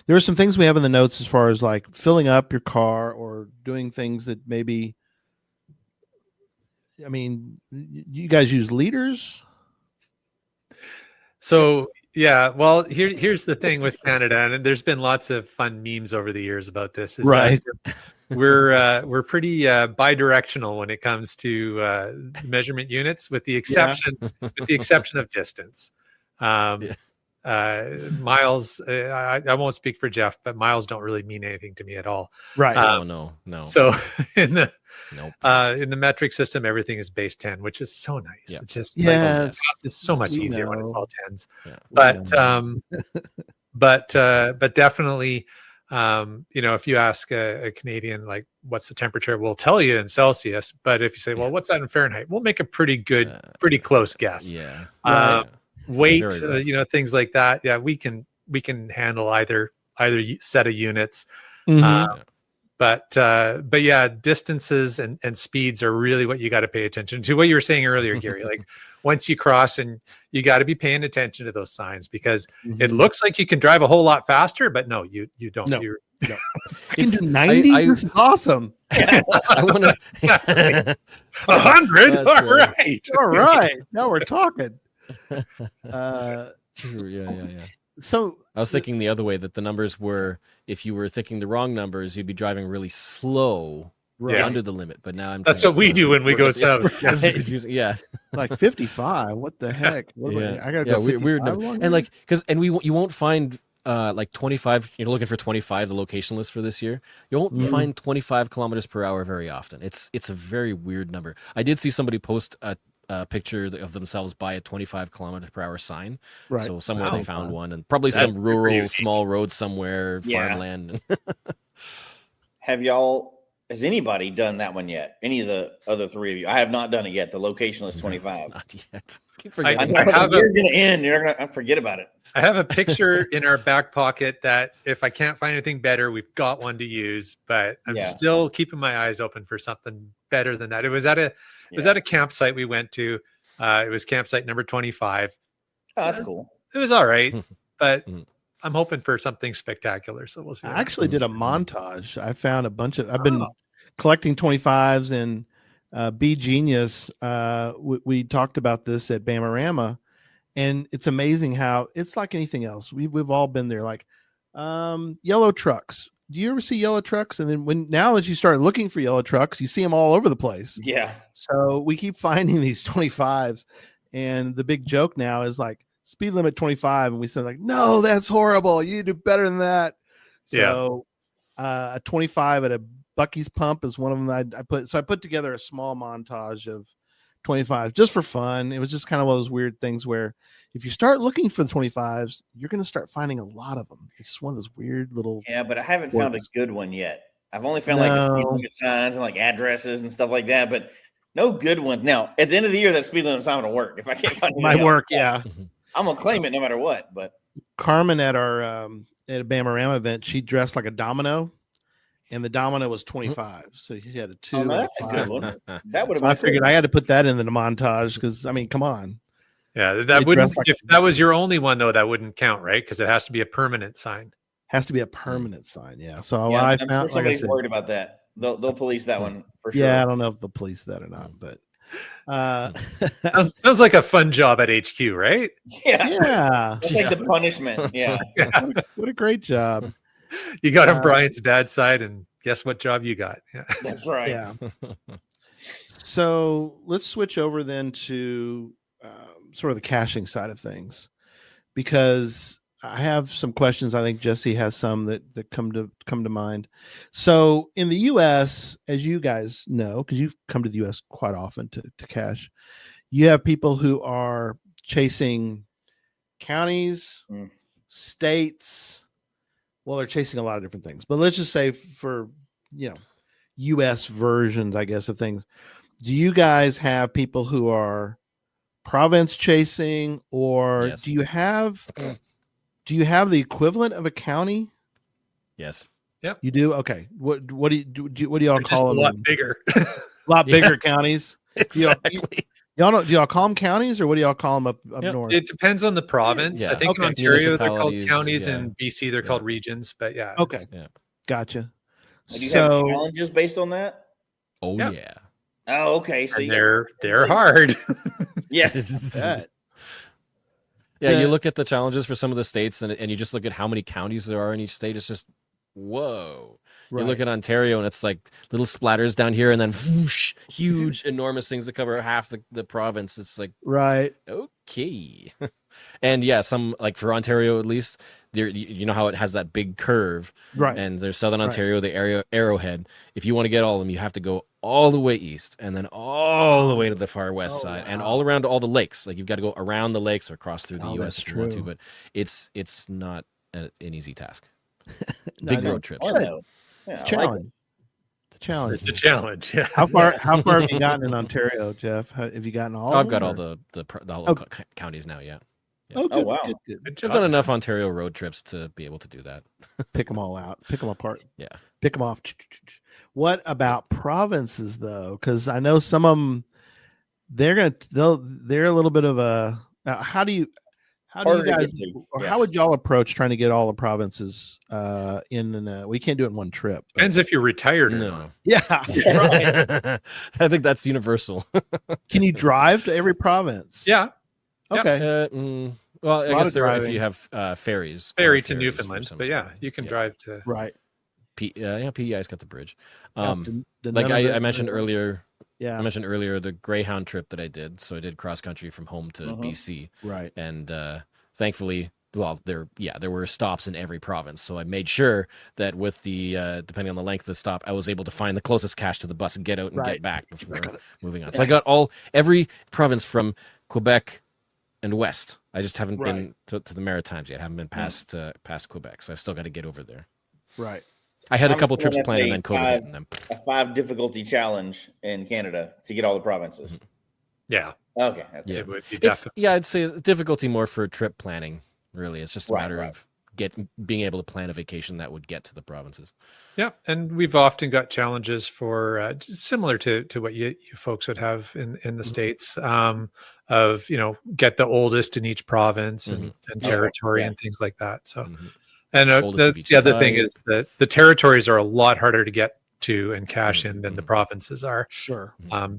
there are some things we have in the notes as far as like filling up your car or doing things that maybe, I mean, you guys use liters? So yeah, well, here's the thing with Canada, and there's been lots of fun memes over the years about this. Is right. That we're pretty bidirectional when it comes to measurement units, with the exception of distance. Miles, I won't speak for Jeff, but miles don't really mean anything to me at all. Right. No. So in the metric system, everything is base 10, which is so nice. Yeah. It's just it's so much easier when it's all tens. Yeah. But definitely, if you ask a Canadian, like, what's the temperature, we'll tell you in Celsius. But if you say, well, what's that in Fahrenheit? We'll make a pretty close guess. Yeah. Weight, things like that. Yeah, we can handle either set of units. But yeah, distances and speeds are really what you got to pay attention to. What you were saying earlier, Gary, like once you cross, and you got to be paying attention to those signs, because it looks like you can drive a whole lot faster, but no, you don't. No. No. I can do 90. This is awesome. I want to 100. All right. Now we're talking. True. Yeah. So I was thinking the other way, that the numbers were, if you were thinking the wrong numbers, you'd be driving really slow under the limit. But now that's what we do when we go south. It's confusing. Yeah. Like 55. What the heck? I gotta go. Weird number. And like, you won't find like 25. You're looking for 25, the location list for this year. You won't find 25 kilometers per hour very often. It's a very weird number. I did see somebody post a picture of themselves by a 25 kilometers per hour sign. Right. So somewhere they found one, and probably some rural small road somewhere, farmland. Has anybody done that one yet? Any of the other three of you? I have not done it yet. The location is 25. Not yet. Keep forgetting. The year's going to end. You're going to forget about it. I have a picture in our back pocket that if I can't find anything better, we've got one to use, but I'm still keeping my eyes open for something better than that. It was at a campsite we went to. It was campsite number 25. Oh, that's cool. It was all right, but I'm hoping for something spectacular. So we'll see. I actually did a montage. I found a bunch of, I've been collecting 25s, and B Genius. We talked about this at Bamarama, and it's amazing how it's like anything else. We've all been there, like yellow trucks. Do you ever see yellow trucks? And then now that you start looking for yellow trucks, you see them all over the place. Yeah. So we keep finding these 25s, and the big joke now is like speed limit 25, and we said like, no, that's horrible. You do better than that. So a 25 at a Bucky's Pump is one of them. I put together a small montage of 25 just for fun. It was just kind of one of those weird things where if you start looking for the 25s, you're going to start finding a lot of them. It's just one of those weird little. Yeah, but I haven't found a quirks. good one yet. I've only found like the speed No. limit signs and like addresses and stuff like that, but no good ones. Now, at the end of the year, that speed limit sign will work. If I can't find Might anything work, else, yeah. I'm gonna claim it no matter what. But Carmen at our at a Bamarama event, she dressed like a domino, and the domino was 25. So he had a 2. oh, and no, a that's a 5. good one. That would have So I been figured cool. I had to put that in the montage because I mean, come on. Yeah, They that wouldn't. dress like If that was your only one, though, that wouldn't count, right? Because it has to be a permanent sign. Has to be a permanent sign, yeah. So Yeah, I I'm found, sure like I somebody's said, worried about that. They'll police that one for sure. yeah, I don't know if they'll police that or not, but Sounds like a fun job at HQ, right? yeah. yeah, That's like the punishment. Yeah. what a great job. You got on Brian's bad side, and guess what job you got? Yeah. That's right. Yeah. So let's switch over then to sort of the caching side of things, because I have some questions. I think Jesse has some that come to mind. So in the U.S., as you guys know, because you've come to the U.S. quite often to cache, you have people who are chasing counties, states. Well, they're chasing a lot of different things, but let's just say for U.S. versions, I guess, of things. Do you guys have people who are province chasing, or Yes. do you have the equivalent of a county? Yes. You do? Okay. What do y'all They're just call a them? lot bigger. A lot bigger counties. Exactly. Do y'all call them counties, or what do y'all call them up Yep. north? It depends on the province. Yeah. I think Okay. in Ontario they're called Municipalities, counties, yeah. and BC they're called regions. But yeah, Okay. it's- Gotcha. Do you have So challenges based on that? Oh Yeah. yeah. Oh, okay. See, and they're hard. yes. bet. Yeah, The- you look at the challenges for some of the states, and you just look at how many counties there are in each state. It's just whoa. You look at Ontario, and it's like little splatters down here, and then whoosh, huge, enormous things that cover half the province. It's like right. okay, and yeah, some like for Ontario at least, there you know how it has that big curve, Right. and there's Southern Right. Ontario, the area Arrowhead. If you want to get all of them, you have to go all the way east, and then all the way to the far west Oh, side, and wow. all around all the lakes. Like you've got to go around the lakes or cross through the Oh, U.S. that's if you want to, true. but it's not an easy task. No, Big no, road it's trips. Oh, good. no. Yeah, It's a I like it. challenge. It's a challenge. It's a challenge. Yeah. How far have you gotten in Ontario, Jeff? Have you gotten all? Oh, of I've got them, all or- the whole Oh. counties now. Yeah, Oh, good. Oh, wow. Good, good. Good I've job. done enough Ontario road trips to be able to do that. Pick them all out. Pick them apart. Yeah. Pick them off. What about provinces though? Because I know some of them. They're a little bit of a. How do you Harder to guys? get to, Or yeah. how would y'all approach trying to get all the provinces we can't do it in one trip. but- Depends if you're retired or not. No, Yeah. I think that's universal. Can you drive to every province? Yeah, Okay. Well, I Lot guess of there if driving. you have ferries. ferry car to ferries for Newfoundland, some but of yeah, them. you can Yeah. drive to. Right. PEI's got the bridge. Yeah, Like none of it- I mentioned earlier, Yeah. I mentioned earlier the Greyhound trip that I did. So I did cross country from home to BC, Right. and thankfully, well, there were stops in every province. So I made sure that with the depending on the length of the stop, I was able to find the closest cache to the bus and get out and Right. get back before moving on. So I got every province from Quebec and west. I just haven't been to the Maritimes yet. I haven't been past Quebec, so I still got to get over there. Right. I had a I'm couple sure trips that's planned, and a then COVID hit, and then a 5 difficulty challenge in Canada to get all the provinces. Yeah, Okay. Yeah. it would be it's definitely. I'd say difficulty more for trip planning. Really, it's just a Right, matter right. of being able to plan a vacation that would get to the provinces. Yeah, and we've often got challenges for similar to what you folks would have in the states of get the oldest in each province and territory Yeah. and things like that. So, Mhm. and Oldest of that's each the other thing side. is that the territories are a lot harder to get to and cache in than the Mhm. provinces are. Sure.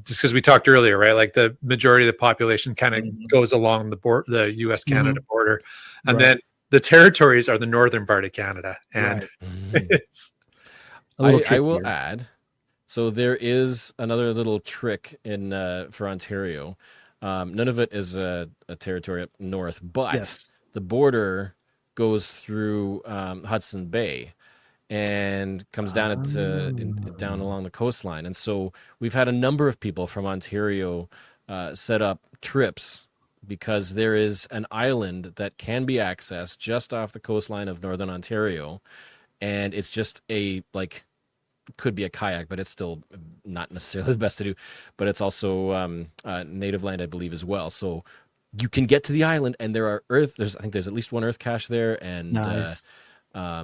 Just because we talked earlier, right? Like the majority of the population kind of Mhm. goes along the U.S. Canada border, and Right. then the territories are the northern part of Canada, and Right. it's A little I will trickier. add. So there is another little trick in for Ontario. None of it is a territory up north, but Yes. the border goes through Hudson Bay and comes down down along the coastline. And so we've had a number of people from Ontario set up trips because there is an island that can be accessed just off the coastline of Northern Ontario, and it's just could be a kayak, but it's still not necessarily the best to do. But it's also native land, I believe, as well. So you can get to the island, and I think there's at least one earth cache there, and Nice.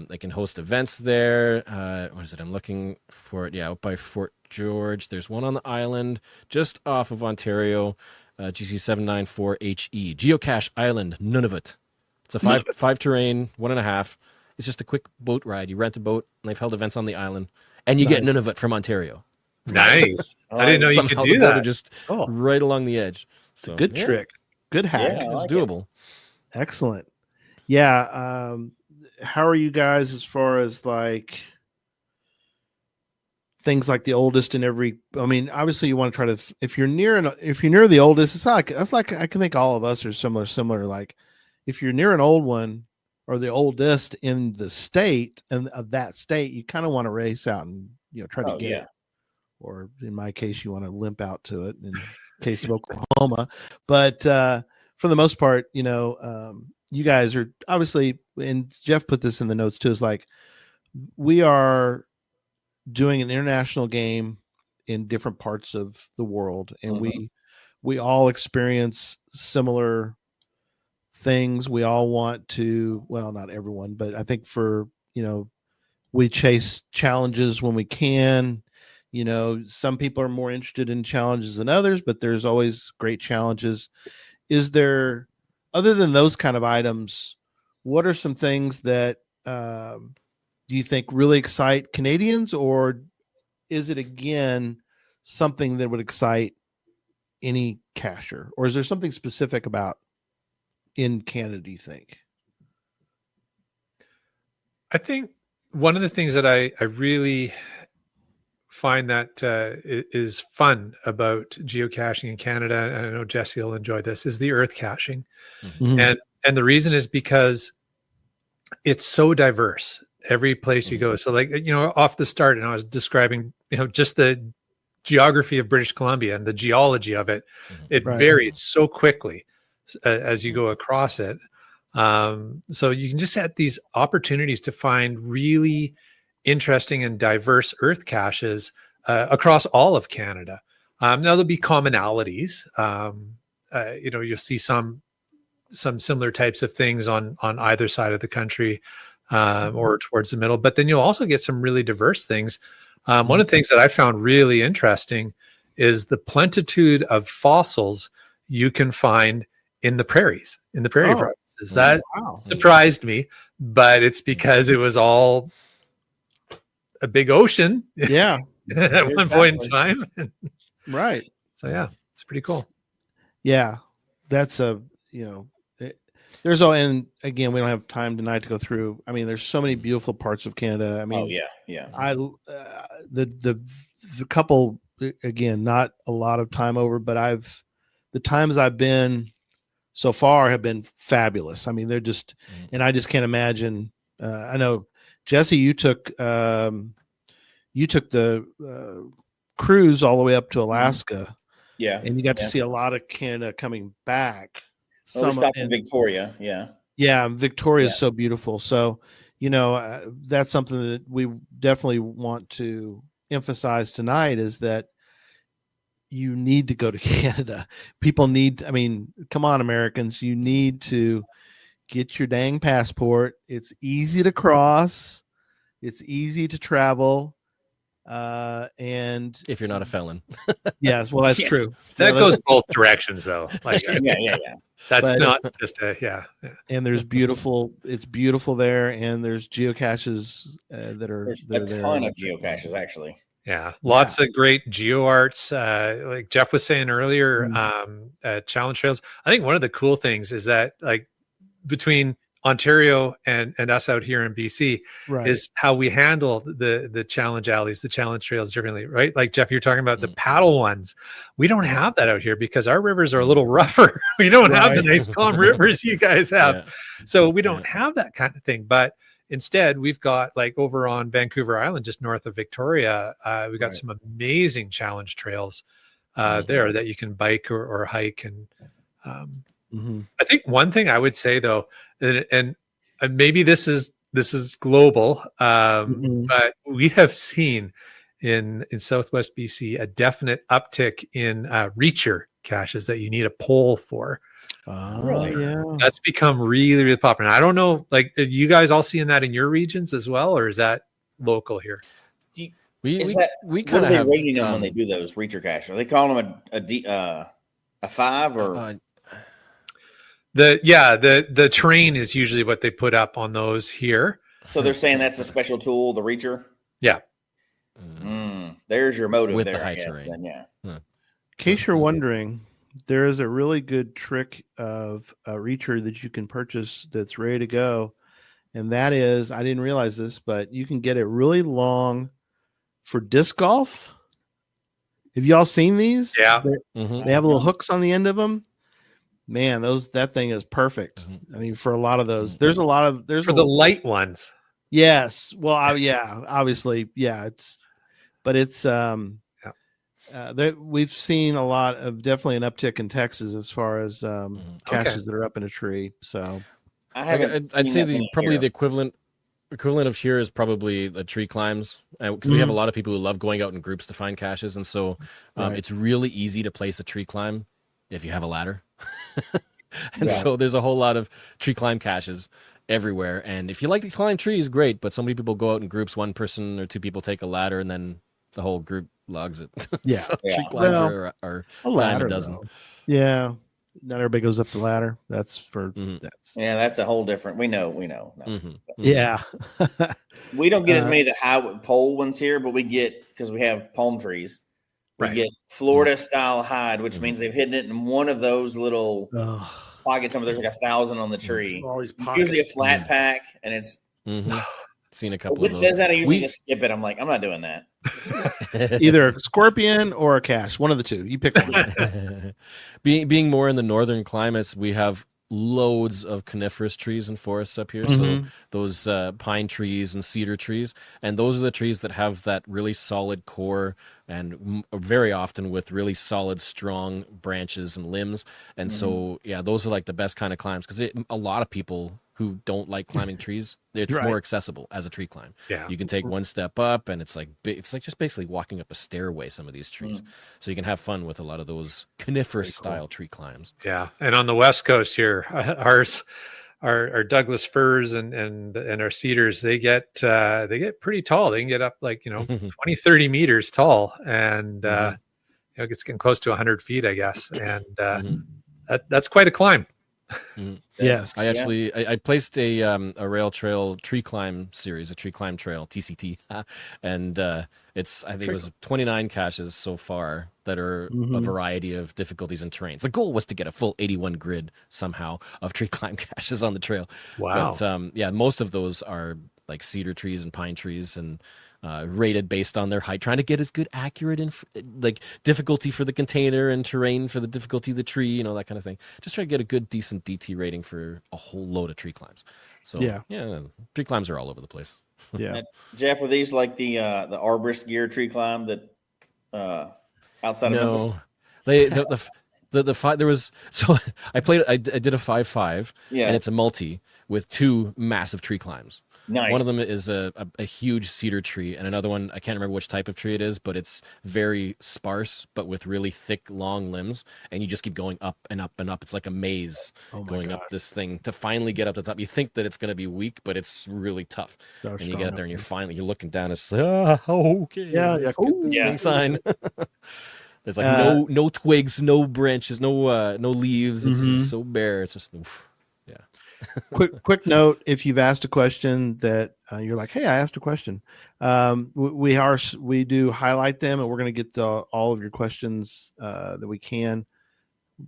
they can host events there. What is it? I'm looking for it. Yeah, out by Fort George. There's one on the island just off of Ontario, GC794HE. Geocache Island, Nunavut. It's a five terrain, 1.5. It's just a quick boat ride. You rent a boat, and they've held events on the island, and you get Nunavut from Ontario. Nice. I didn't know you Somehow could do the boat that. are just Cool. right along the edge. It's a good trick. Good hack. Yeah. I It's like doable. Excellent. Yeah. How are you guys as far as like things like the oldest in every? I mean, obviously you want to try to. If you're near the oldest, it's like I can think all of us are similar. Like if you're near an old one or the oldest in the state and of that state, you kind of want to race out and try to get it. Or in my case, you want to limp out to it in case of Oklahoma. But for the most part, you guys are obviously, and Jeff put this in the notes too, is like we are doing an international game in different parts of the world, and we all experience similar things. We all want to, well, not everyone, but I think we chase challenges when we can. Some people are more interested in challenges than others, but there's always great challenges. Is there, other than those kind of items, what are some things that do you think really excite Canadians, or is it again something that would excite any cacher, or is there something specific about in Canada, do you think? I think one of the things that I really find that is fun about geocaching in Canada, and I know Jesse will enjoy this, is the earth caching. Mm-hmm. And the reason is because it's so diverse every place you go. So off the start, and I was describing, just the geography of British Columbia and the geology of it, it varies so quickly as you go across it. So you can just have these opportunities to find really interesting and diverse earth caches across all of Canada. Now there'll be commonalities. You'll see some similar types of things on either side of the country or towards the middle, but then you'll also get some really diverse things. One of the things that I found really interesting is the plenitude of fossils you can find in the prairie provinces. That surprised me, but it's because it was all a big ocean. Yeah. At one point in time. Right. So yeah, it's pretty cool. Yeah. That's and again, we don't have time tonight to go through. I mean, there's so many beautiful parts of Canada. I mean, the couple, again, not a lot of time over, but the times I've been so far have been fabulous. I mean, they're just, and I just can't imagine. I know, Jesse, you took the cruise all the way up to Alaska. Yeah. And you got to see a lot of Canada coming back. We stopped in Victoria. Yeah. Yeah. Victoria is so beautiful. So, that's something that we definitely want to emphasize tonight, is that you need to go to Canada. People need, come on, Americans, you need to get your dang passport. It's easy to cross. It's easy to travel. And if you're not a felon. Yes, well, that's true. That goes both directions though. Like, yeah. That's not just yeah. And there's it's beautiful there. And there's geocaches there's a ton of geocaches actually. Yeah. Lots of great geo arts. Like Jeff was saying earlier, challenge trails. I think one of the cool things is that, like, between Ontario and us out here in BC is how we handle the challenge alleys, the challenge trails differently, right? Like Jeff, you're talking about the paddle ones. We don't have that out here because our rivers are a little rougher. We don't have the nice calm rivers you guys have. Yeah. So we don't have that kind of thing. But instead, we've got, like, over on Vancouver Island, just north of Victoria, we've got some amazing challenge trails there that you can bike or hike. And Mm-hmm. I think one thing I would say though, and maybe this is global, Mm-hmm. but we have seen in Southwest BC a definite uptick in reacher caches that you need a pole for. Really? Yeah. That's become really, really popular. And I don't know, like, are you guys all seeing that in your regions as well, or is that local here? We What kind are of they have rating them when they do those reacher caches? Are they calling them a 5 or? The terrain is usually what they put up on those here. So they're saying that's a special tool, the reacher. Yeah. There's your motive with there, the high I guess. terrain. Then, yeah. In case you're wondering, there is a really good trick of a reacher that you can purchase that's ready to go. And that is, I didn't realize this, but you can get it really long for disc golf. Have y'all seen these? Yeah. They have little hooks on the end of them. Man, that thing is perfect. I mean, for a lot of those, there's for the light ones. Yes. Well, obviously, yeah. We've seen a lot of definitely an uptick in Texas as far as caches that are up in a tree. So I'd say the equivalent of here is probably the tree climbs, because we have a lot of people who love going out in groups to find caches, and so it's really easy to place a tree climb if you have a ladder. So there's a whole lot of tree climb caches everywhere, and if you like to climb trees, great, but so many people go out in groups, one person or two people take a ladder and then the whole group logs it. So tree climbs are a dime ladder, a dozen. though. Yeah, not everybody goes up the ladder. That's for that's a whole different. We know. No. Yeah. We don't get as many of the high pole ones here, but we get, because we have palm trees. We get Florida style hide, which means they've hidden it in one of those little pockets. There's like 1,000 on the tree. All these Usually a flat pack, and it's seen a couple. Which says that I usually just skip it. I'm like, I'm not doing that. Either a scorpion or a cache, one of the two. You pick one. Being more in the northern climates, we have loads of coniferous trees and forests up here. So those pine trees and cedar trees, and those are the trees that have that really solid core, and very often with really solid, strong branches and limbs. And so, those are like the best kind of climbs, because a lot of people who don't like climbing trees, it's more accessible as a tree climb. Yeah, you can take one step up, and it's like just basically walking up a stairway. Some of these trees, so you can have fun with a lot of those coniferous style tree climbs. Yeah, and on the West Coast here, our Douglas firs and our cedars, they get pretty tall. They can get up like 20, 30 meters tall, and it's getting close to 100 feet, I guess, and that's quite a climb. Yes, I placed a rail trail tree climb series, a tree climb trail TCT, and I think it was 29 caches so far that are a variety of difficulties and terrains. The goal was to get a full 81 grid somehow of tree climb caches on the trail. Wow! But most of those are like cedar trees and pine trees, and rated based on their height, trying to get as good accurate and like difficulty for the container and terrain for the difficulty of the tree, that kind of thing. Just try to get a good decent DT rating for a whole load of tree climbs. So tree climbs are all over the place. Yeah. Jeff, were these like the arborist gear tree climb that outside of Memphis? The five, there was, so I did a 5-5, and it's a multi with two massive tree climbs. Nice. One of them is a huge cedar tree, and another one, I can't remember which type of tree it is, but it's very sparse, but with really thick, long limbs, and you just keep going up and up and up. It's like a maze going up this thing to finally get up to the top. You think that it's going to be weak, but it's really tough. And you get up there, and you're looking down, it's like, okay. Yeah, let's get this thing signed. There's like no twigs, no branches, no leaves. It's so bare. It's just, quick note: if you've asked a question that you're like, "Hey, I asked a question," we do highlight them, and we're going to get all of your questions that we can.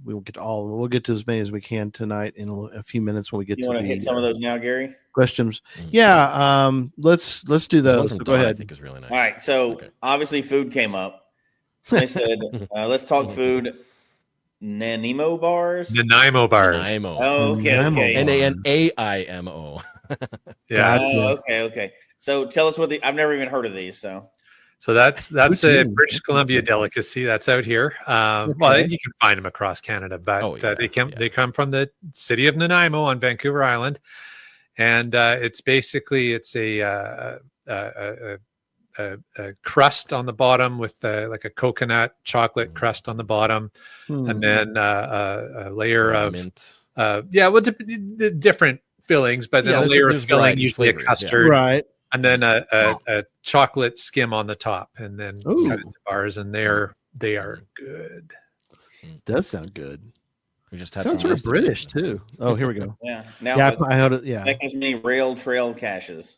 We won't get to all of them. We'll get to as many as we can tonight in a few minutes when we get to. You want to hit some of those now, Gary? Questions? Yeah. Let's do those. So go ahead. I think is really nice. All right. So obviously, food came up. They said, "Let's talk food." Nanaimo bars. Nanaimo bars. Nanaimo. Oh, okay. Nanaimo. Yeah. Okay. So tell us I've never even heard of these. So So that's a Poutine. British That sounds Columbia good. delicacy that's out here. Well, Okay. you can find them across Canada, but Oh, yeah, they come from the city of Nanaimo on Vancouver Island, and it's basically a crust on the bottom with like a coconut chocolate crust on the bottom, and then a layer of mint. different fillings, but then Yeah, a layer of there's filling, varieties, usually a flavorings, yeah. custard, Right. and then a chocolate skim on the top, and then cut Ooh, into bars, and they are good. does sound good. We just had Sounds some sort of yesterday. British too. Oh, here we go. Yeah. Now, Yeah, I heard it. Yeah, that gives me rail trail caches.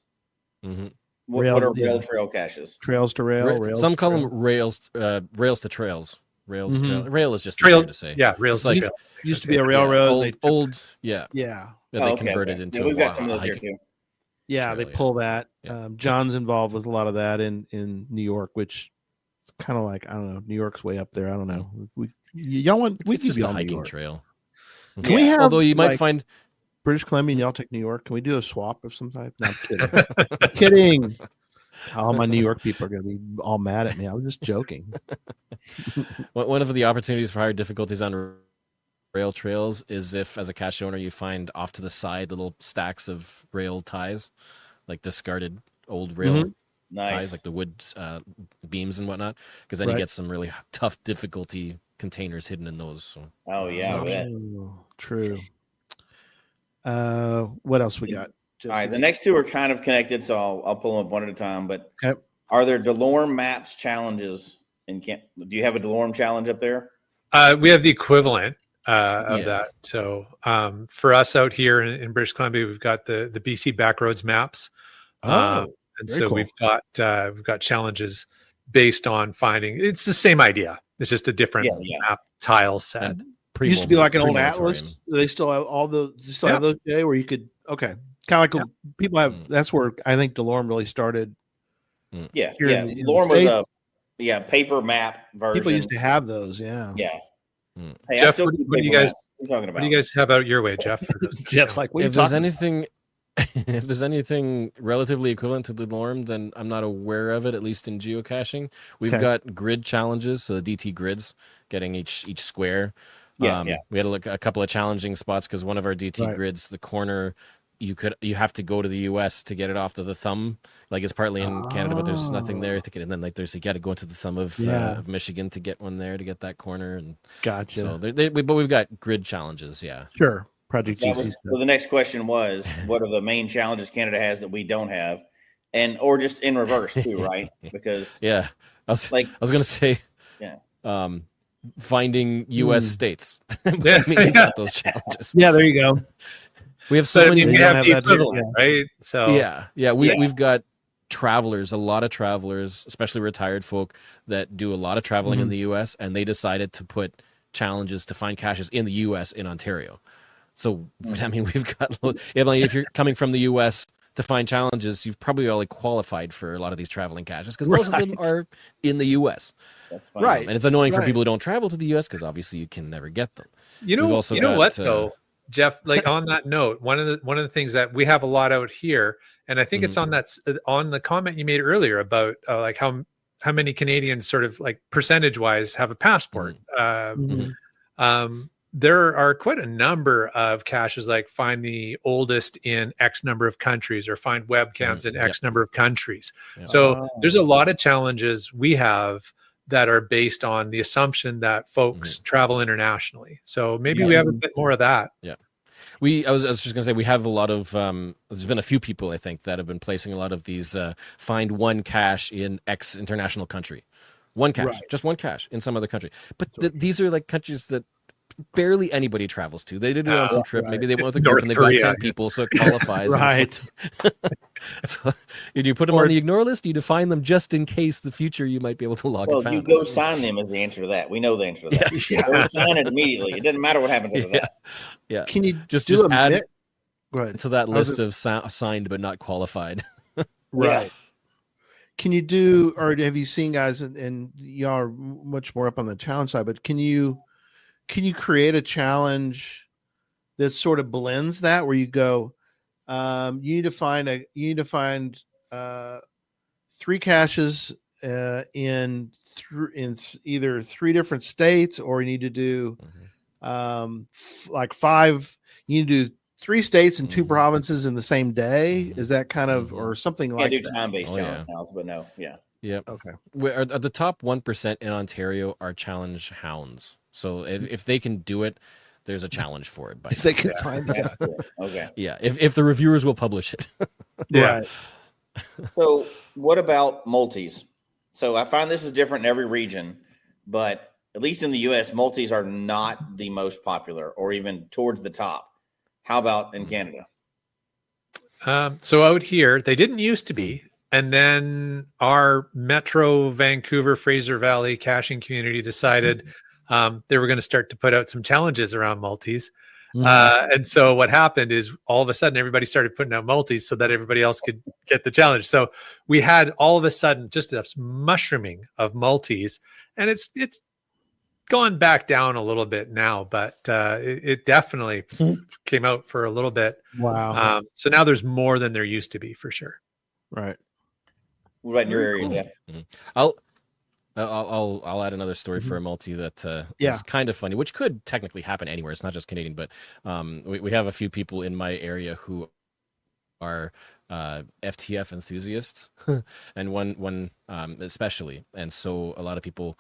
Mm-hmm. What are yeah. rail trail caches? Trails to rail. Rails Some to call trail. them rails to trails. Rails to trail. Rail is just Trail, easier to say. yeah, rails It's like trails. Used to be a railroad. and they old, took- yeah. Yeah, They Oh, converted okay. into Yeah, we've got some of those here hiking. too. yeah. They Trail, pull that. Yeah. John's involved with a lot of that in New York, which it's kind of like I don't know. New York's way up there. I don't know. Y'all want? We It's could just be a on New hiking York. trail. Can we have? Although you might like, find British Columbia and y'all take New York. Can we do a swap of some type? No, I'm kidding. I'm kidding. All my New York people are going to be all mad at me. I was just joking. one of the opportunities for higher difficulties on rail trails is if, as a cache owner, you find off to the side little stacks of rail ties, like discarded old rail Nice. ties, like the wood beams and whatnot, because then Right. you get some really tough difficulty containers hidden in those. So Oh yeah, I bet. Oh, true. What else we got? All right, the next two are kind of connected, so I'll pull them up one at a time. But Okay. are there Delorme Maps challenges? Do you have a Delorme challenge up there? We have the equivalent of Yeah. that. So for us out here in British Columbia, we've got the BC Backroads maps, and very so cool. we've got challenges based on finding. It's the same idea. It's just a different map tile set. And Used to be like an old pre-moratorium. atlas. They still have all the. They still Yeah. have those today, where you could. Okay, kind of like people have. That's where I think Delorme really started. Yeah, Here yeah. in the Delorme was States. a paper map version. People used to have those. Yeah. Yeah. Hey, I Jeff, still what keep do you paper guys- maps. What are you talking about? What do you guys have out your way, Jeff? for this? Jeff's like, what are you If there's talking anything, if there's anything relatively equivalent to the norm, then I'm not aware of it. At least in geocaching, we've Okay. got grid challenges, so the DT grids, getting each square. Yeah, We had a couple of challenging spots because one of our DT Right. grids, the corner, you have to go to the U.S. to get it off to the thumb. Like it's partly in Canada, but there's nothing there. And then like you got to go into the thumb of Michigan to get one there to get that corner. And Gotcha. so but we've got grid challenges. Yeah. Sure. Project That GC was, stuff. so the next question was, what are the main challenges Canada has that we don't have, or just in reverse too, right? Because Yeah. I was gonna say, Yeah. Finding U.S. states. Yeah. We've got those challenges. Yeah, there you go. We have so But I many. mean, we don't have have the that here, equivalent, right? So Yeah. We've got travelers, a lot of travelers, especially retired folk that do a lot of traveling in the U.S. and they decided to put challenges to find caches in the U.S. in Ontario. So I mean, we've got. If you're coming from the U.S. to find challenges, you've probably already qualified for a lot of these traveling caches because most of them are in the U.S. that's fine. Right. And it's annoying for Right. people who don't travel to the U.S. because obviously you can never get them. you know, We've also you know got, what though, Jeff? Like on that note, one of the things that we have a lot out here, and I think it's on on the comment you made earlier about like how many Canadians sort of like percentage wise have a passport. There are quite a number of caches like find the oldest in X number of countries or find webcams in X number of countries. Yeah. So there's a lot of challenges we have that are based on the assumption that folks travel internationally. So maybe we have a bit more of that. I was just gonna say we have a lot of there's been a few people I think that have been placing a lot of these find one cache in X international country, one cache, just one cache in some other country. But these are like countries that barely anybody travels to. They did it on some trip. Maybe they went with a group North and they Korea. got 10 people, so it qualifies. Right. So do you put them on the ignore list? Do you define them just in case the future you might be able to log and Well, you found? go sign them is the answer to that. We know the answer to that. Go sign it immediately. It doesn't matter what happens after that. Yeah. Can you Just do a add mix? Go ahead. to that I was list of signed but not qualified. Right. Can you do, or have you seen guys, and y'all are much more up on the challenge side, but can you create a challenge that sort of blends that, where you go, you need to find 3 caches either 3 different states, or you need to do like 5. You need to do 3 states and 2 provinces in the same day. Is that kind of or something Yeah, like do that? time-based Oh, challenge yeah. now, but no, yeah. Yep. Okay. The top 1% in Ontario are challenge hounds. So if they can do it, there's a challenge for it. By If now. they can find that. That's cool. Okay. Yeah, if the reviewers will publish it. Yeah. Right. So what about multis? So I find this is different in every region, but at least in the US, multis are not the most popular or even towards the top. How about in Canada? So out here, they didn't used to be. And then our Metro Vancouver Fraser Valley caching community decided they were going to start to put out some challenges around multis. And so what happened is all of a sudden everybody started putting out multis so that everybody else could get the challenge. So we had all of a sudden just this mushrooming of multis, and it's gone back down a little bit now, but it definitely came out for a little bit. Wow. So now there's more than there used to be for sure. Right. What about in your area, Jeff? I'll add another story for a multi that Yeah. is kind of funny, which could technically happen anywhere. It's not just Canadian, but we have a few people in my area who are FTF enthusiasts, and one especially. And so a lot of people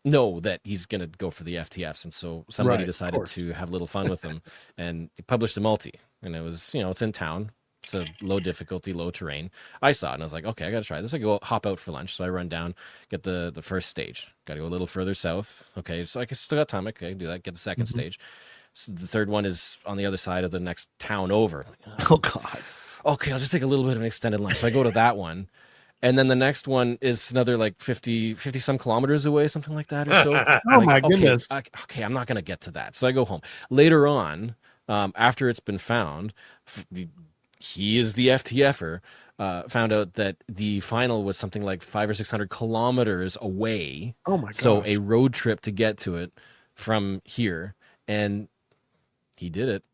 know that he's going to go for the FTFs. And so somebody Right, of decided course. to have a little fun with him, and he published a multi. And it was, it's in town. It's a low difficulty, low terrain. I saw it and I was like, okay, I got to try this. I go hop out for lunch. So I run down, get the first stage. Got to go a little further south. Okay, so I still got time. Okay, do that. Get the 2nd stage. So the third one is on the other side of the next town over. Oh God. Okay, I'll just take a little bit of an extended lunch. So I go to that one. And then the next one is another like 50 some kilometers away, something like that or so. Oh my goodness. Okay, I'm not going to get to that. So I go home. Later on, after it's been found, he is the FTFer, found out that the final was something like 500 or 600 kilometers away. Oh my God. So a road trip to get to it from here. And he did it.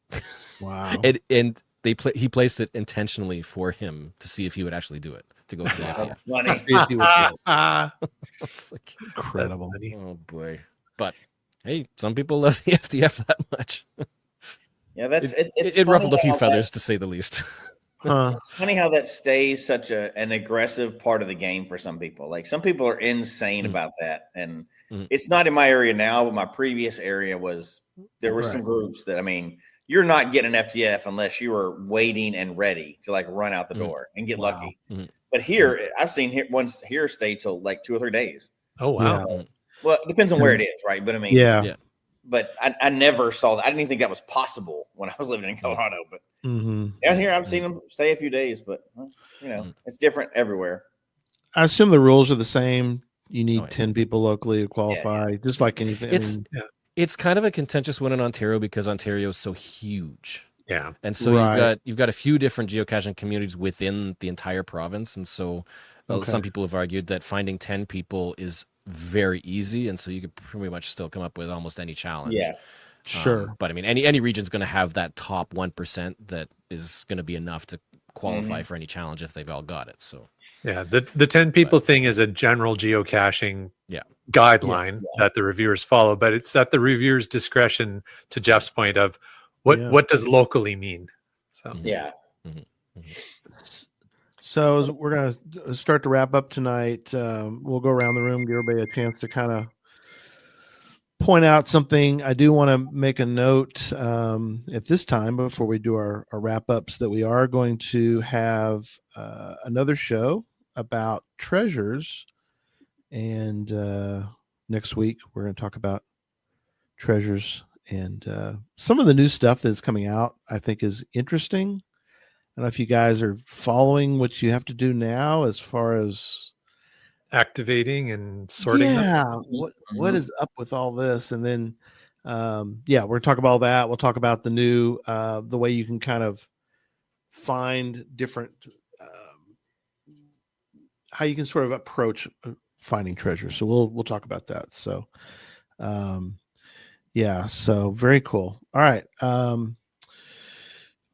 Wow. And he placed it intentionally for him to see if he would actually do it, to go for the That's FTF. funny. It's like, Incredible. oh boy. But hey, some people love the FTF that much. Yeah, that's It funny ruffled a few how feathers, to say the least. Huh. It's funny how that stays such an aggressive part of the game for some people. Like some people are insane about that, and it's not in my area now, but my previous area was. There were some groups that you're not getting an FTF unless you are waiting and ready to like run out the door and get lucky. But here, I've seen ones here stay till like 2 or 3 days. Oh wow. Yeah. Well, it depends on where it is, right? But Yeah. But I never saw that. I didn't even think that was possible when I was living in Colorado. But down here, I've seen them stay a few days. But it's different everywhere. I assume the rules are the same. You need Oh, yeah. 10 people locally to qualify, just like anything. It's kind of a contentious one in Ontario because Ontario is so huge. Yeah. And so you've got a few different geocaching communities within the entire province. And so some people have argued that finding 10 people is very easy, and so you could pretty much still come up with almost any challenge. Yeah, sure. But any region's going to have that top 1% that is going to be enough to qualify for any challenge if they've all got it. So yeah, the 10 people thing is a general geocaching guideline that the reviewers follow, but it's at the reviewer's discretion, to Jeff's point of what does locally mean. So yeah. So as we're going to start to wrap up tonight. We'll go around the room, give everybody a chance to kind of point out something. I do want to make a note at this time before we do our wrap-ups that we are going to have another show about treasures. And next week, we're going to talk about treasures. And some of the new stuff that's coming out, I think, is interesting. I don't know if you guys are following what you have to do now as far as activating and sorting. What is up with all this? And then we're gonna talk about all that. We'll talk about the new the way you can kind of find different how you can sort of approach finding treasure. So we'll talk about that. So so very cool. All right.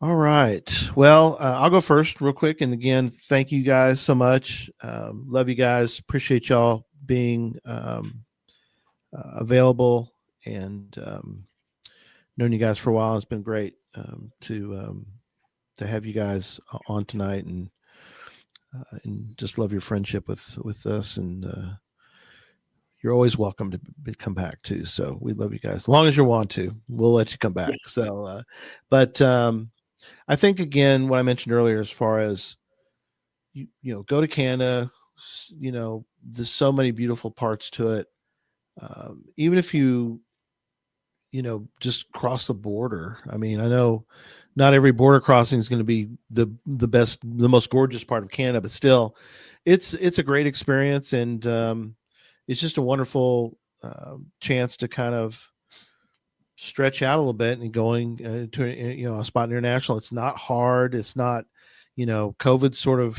All right. Well, I'll go first real quick. And again, thank you guys so much. Love you guys. Appreciate y'all being available and known you guys for a while. It's been great to have you guys on tonight and just love your friendship with us. And you're always welcome to come back too. So we love you guys. As long as you want to, we'll let you come back. So, but I think again, what I mentioned earlier, as far as you know, go to Canada. You know, there's so many beautiful parts to it. Even if you just cross the border. I mean, I know not every border crossing is going to be the best, the most gorgeous part of Canada, but still, it's a great experience, and it's just a wonderful chance to kind of stretch out a little bit and going to a spot international. It's not hard. It's not COVID sort of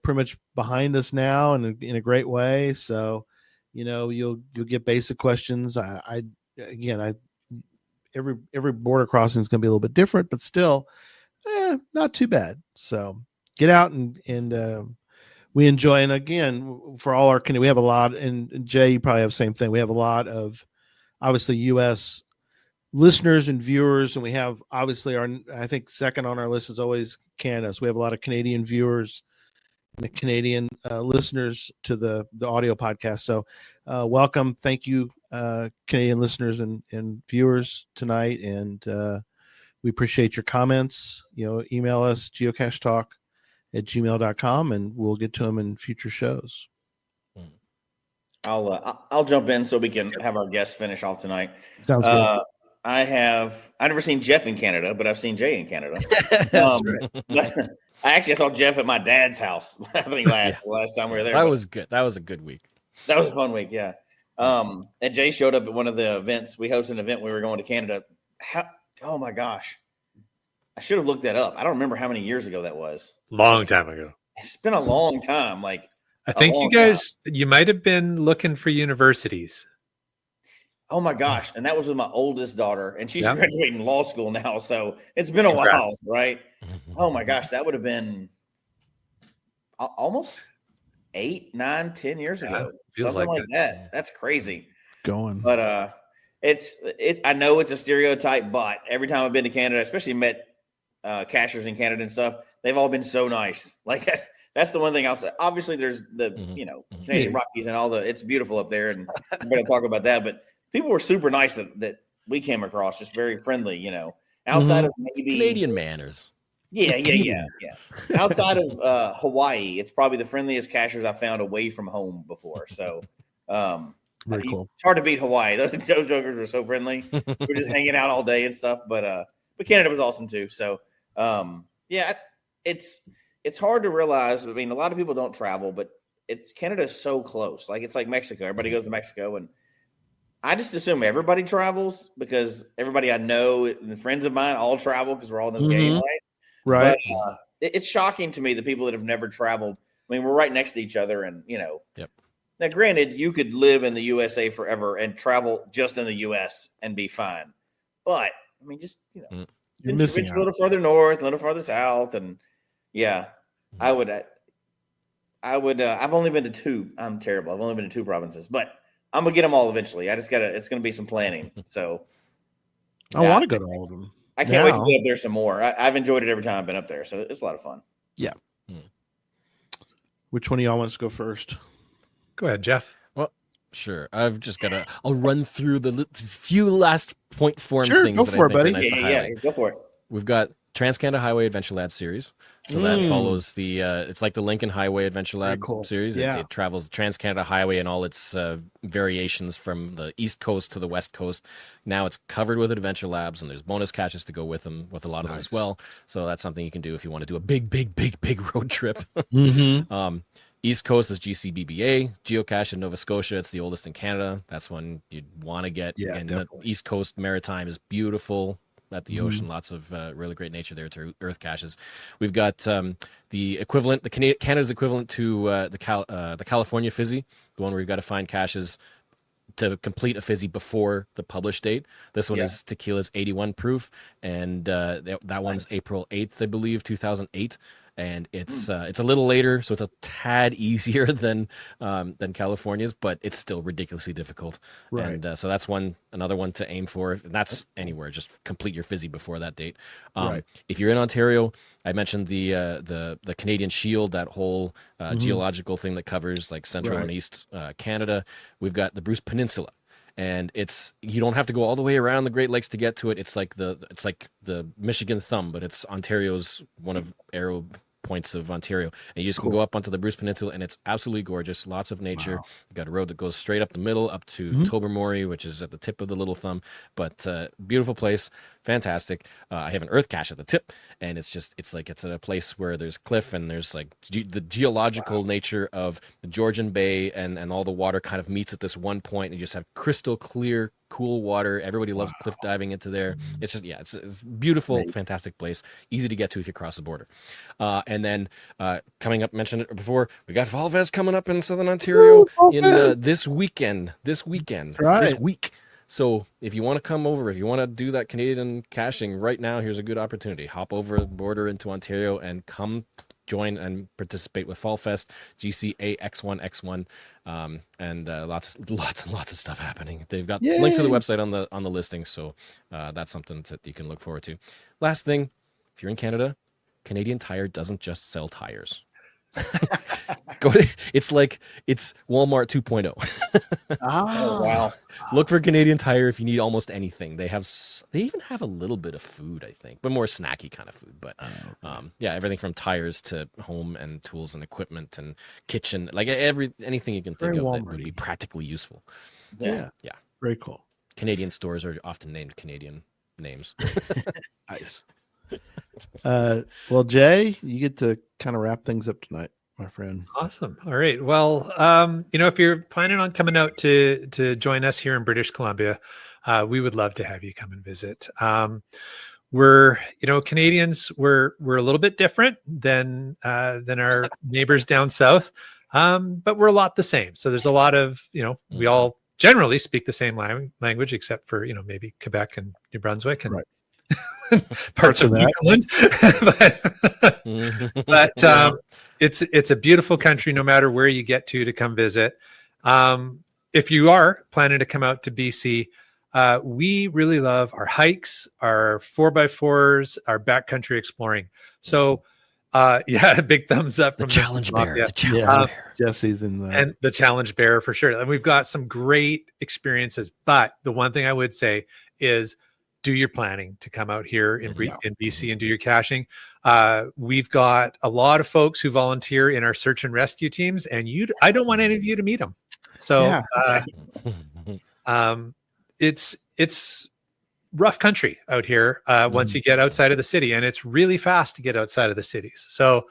pretty much behind us now in a great way. So you'll get basic questions. Every border crossing is going to be a little bit different, but still not too bad. So get out and we enjoy. And again, for all our we have a lot, and Jay, you probably have the same thing. We have a lot of obviously U.S. listeners and viewers, and we have obviously I think second on our list is always Canada. So we have a lot of Canadian viewers and the Canadian listeners to the audio podcast. So welcome. Thank you, Canadian listeners and viewers tonight. And we appreciate your comments. Email us geocachetalk@gmail.com and we'll get to them in future shows. I'll jump in so we can have our guests finish off tonight. Sounds good. I've never seen Jeff in Canada, but I've seen Jay in Canada. Right. I saw Jeff at my dad's house last time we were there. That was good. That was a good week. That was a fun week. Yeah. And Jay showed up at one of the events. We hosted an event. We were going to Canada. Oh my gosh. I should have looked that up. I don't remember how many years ago that was. Long time ago. It's been a long time. I think you guys, you might have been looking for universities. Oh my gosh. And that was with my oldest daughter, and she's graduating law school now. So it's been a while, right? Oh my gosh. That would have been almost 8, 9, 10 years ago. Something like that. That's crazy. But I know it's a stereotype, but every time I've been to Canada, especially met cachers in Canada and stuff, they've all been so nice. That's the one thing I'll say. Obviously there's the, Canadian Rockies and all it's beautiful up there, and I'm going to talk about that, but people were super nice that we came across, just very friendly, outside of maybe Canadian manners. Yeah. Outside of Hawaii, it's probably the friendliest cachers I've found away from home before. So very cool. It's hard to beat Hawaii. Those jokers were so friendly. We're just hanging out all day and stuff. But Canada was awesome too. So it's hard to realize. I mean, a lot of people don't travel, but Canada's so close. It's like Mexico. Everybody goes to Mexico, and I just assume everybody travels because everybody I know and friends of mine all travel because we're all in this game, right? Right. But, it's shocking to me the people that have never traveled. I mean, we're right next to each other, and Yep. Now, granted, you could live in the USA forever and travel just in the US and be fine. But I mean, just you're missing a little further north, a little further south, and I would. I've only been to 2. I'm terrible. I've only been to 2 provinces, but I'm gonna get them all eventually. I just gotta. It's gonna be some planning. So I want to go to all of them. I can't wait to get up there some more. I've enjoyed it every time I've been up there, so it's a lot of fun. Yeah. Which one of y'all wants to go first? Go ahead, Jeff. Well, sure. I'll run through the few last point form things go that for I think buddy. are nice to highlight. Yeah, go for it. We've got Trans-Canada Highway Adventure Lab series. So that follows the, it's like the Lincoln Highway Adventure Lab series. Yeah. It travels Trans-Canada Highway and all its variations from the East Coast to the West Coast. Now it's covered with adventure labs, and there's bonus caches to go with them, with a lot of them as well. So that's something you can do if you want to do a big road trip. East Coast is GCBBA, Geocache in Nova Scotia. It's the oldest in Canada. That's one you'd want to get. Yeah, and the East Coast Maritime is beautiful at the ocean. Lots of really great nature there to earth caches. We've got the equivalent, Canada's equivalent to the California Fizzy, the one where you've got to find caches to complete a fizzy before the published date. This one is tequila's 81 proof, and that one's April 8th, I believe, 2008. And it's a little later, so it's a tad easier than California's, but it's still ridiculously difficult. Right. And so that's another one to aim for. And that's anywhere. Just complete your fizzy before that date. Right. If you're in Ontario, I mentioned the Canadian Shield, that whole geological thing that covers like central and east Canada. We've got the Bruce Peninsula. And you don't have to go all the way around the Great Lakes to get to it. It's like the Michigan thumb, but it's Ontario's one of arrow points of Ontario, and you just can go up onto the Bruce Peninsula, and it's absolutely gorgeous. Lots of nature. You've got a road that goes straight up the middle up to Tobermory, which is at the tip of the little thumb, but beautiful place, fantastic. I have an earth cache at the tip, and it's at a place where there's cliff, and there's like the geological nature of the Georgian Bay, and all the water kind of meets at this one point, and you just have crystal clear, cool water. Everybody loves cliff diving into there. It's just, it's a beautiful, fantastic place, easy to get to if you cross the border. And then coming up, mentioned it before, we got Fall Fest coming up in Southern Ontario this weekend. This week. So if you want to come over, if you want to do that Canadian caching right now, here's a good opportunity. Hop over the border into Ontario and come join and participate with Fall Fest, GCA X1X1, and lots and lots of stuff happening. They've got link to the website on the listing, so that's something that you can look forward to. Last thing, if you're in Canada, Canadian Tire doesn't just sell tires. It's Walmart 2.0. Wow. Look for Canadian Tire if you need almost anything. They even have a little bit of food, I think, but more snacky kind of food. But everything from tires to home and tools and equipment and kitchen, like anything you can think of that would be practically useful. Yeah. Very cool. Canadian stores are often named Canadian names. Nice. Well, Jay, you get to kind of wrap things up tonight, my friend. Awesome. All right. Well, if you're planning on coming out to join us here in British Columbia, we would love to have you come and visit. We're Canadians, we're a little bit different than our neighbors down south, but we're a lot the same. So there's a lot of we all generally speak the same language, except for maybe Quebec and New Brunswick and parts of Newfoundland. but it's a beautiful country no matter where you get to come visit. If you are planning to come out to BC, we really love our hikes, our 4x4s, our backcountry exploring. So big thumbs up from the Challenge Bear. The Challenge Bear. Jesse's in the and the Challenge Bear for sure. And we've got some great experiences. But the one thing I would say is do your planning to come out here in BC and do your caching. We've got a lot of folks who volunteer in our search and rescue teams, and I don't want any of you to meet them. So it's rough country out here once you get outside of the city, and it's really fast to get outside of the cities. So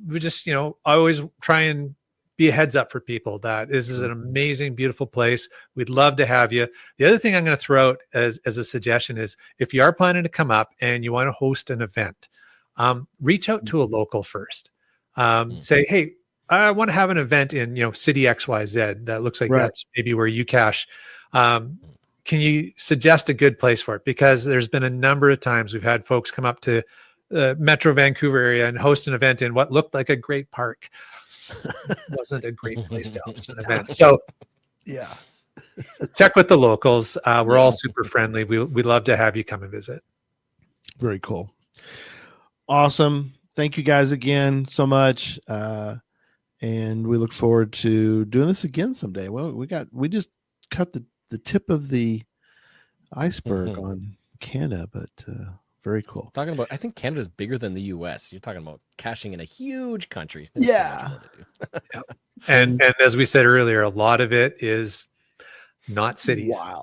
we just, I always try and be a heads up for people that this is an amazing, beautiful place. We'd love to have you. The other thing I'm going to throw out as a suggestion is if you are planning to come up and you want to host an event, reach out to a local first. Say, hey, I want to have an event in, city XYZ. That looks like that's maybe where you cache. Can you suggest a good place for it? Because there's been a number of times we've had folks come up to the Metro Vancouver area and host an event in what looked like a great park. Wasn't a great place to host an event. So check with the locals. We're all super friendly. We'd love to have you come and visit. Very cool. Awesome. Thank you guys again so much. And we look forward to doing this again someday. Well, we just cut the tip of the iceberg on Canada, but very cool. Talking about, I think Canada's bigger than the U.S. You're talking about caching in a huge country. Yeah. And as we said earlier, a lot of it is not cities. Wow.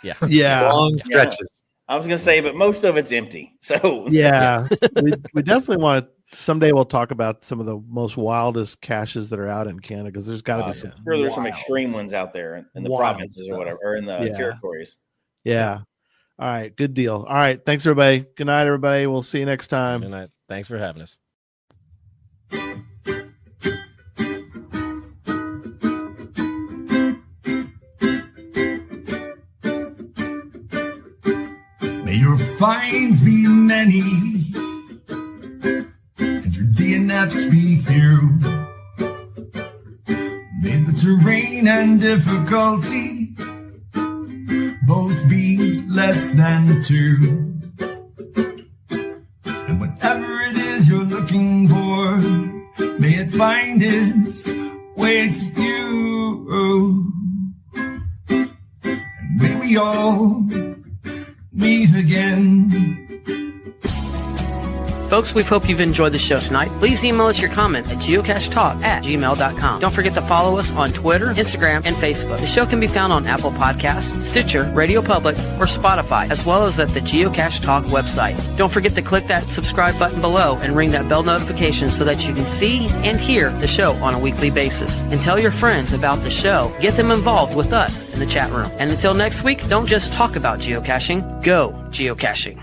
Yeah. Long stretches. I was going to say, but most of it's empty. So we definitely want to, someday we'll talk about some of the most wildest caches that are out in Canada, because there's got to be some. Sure, there's some extreme ones out there in the provinces or whatever, or in the territories. Yeah. All right. Good deal. All right. Thanks, everybody. Good night, everybody. We'll see you next time. Good night. Thanks for having us. May your finds be many, and your DNFs be few. May the terrain and difficulty both be less than 2. And whatever it is you're looking for, may it find its way to you. And may we all meet again. Folks, we hope you've enjoyed the show tonight. Please email us your comment at geocachetalk@gmail.com. Don't forget to follow us on Twitter, Instagram, and Facebook. The show can be found on Apple Podcasts, Stitcher, Radio Public, or Spotify, as well as at the Geocache Talk website. Don't forget to click that subscribe button below and ring that bell notification so that you can see and hear the show on a weekly basis. And tell your friends about the show. Get them involved with us in the chat room. And until next week, don't just talk about geocaching, go geocaching.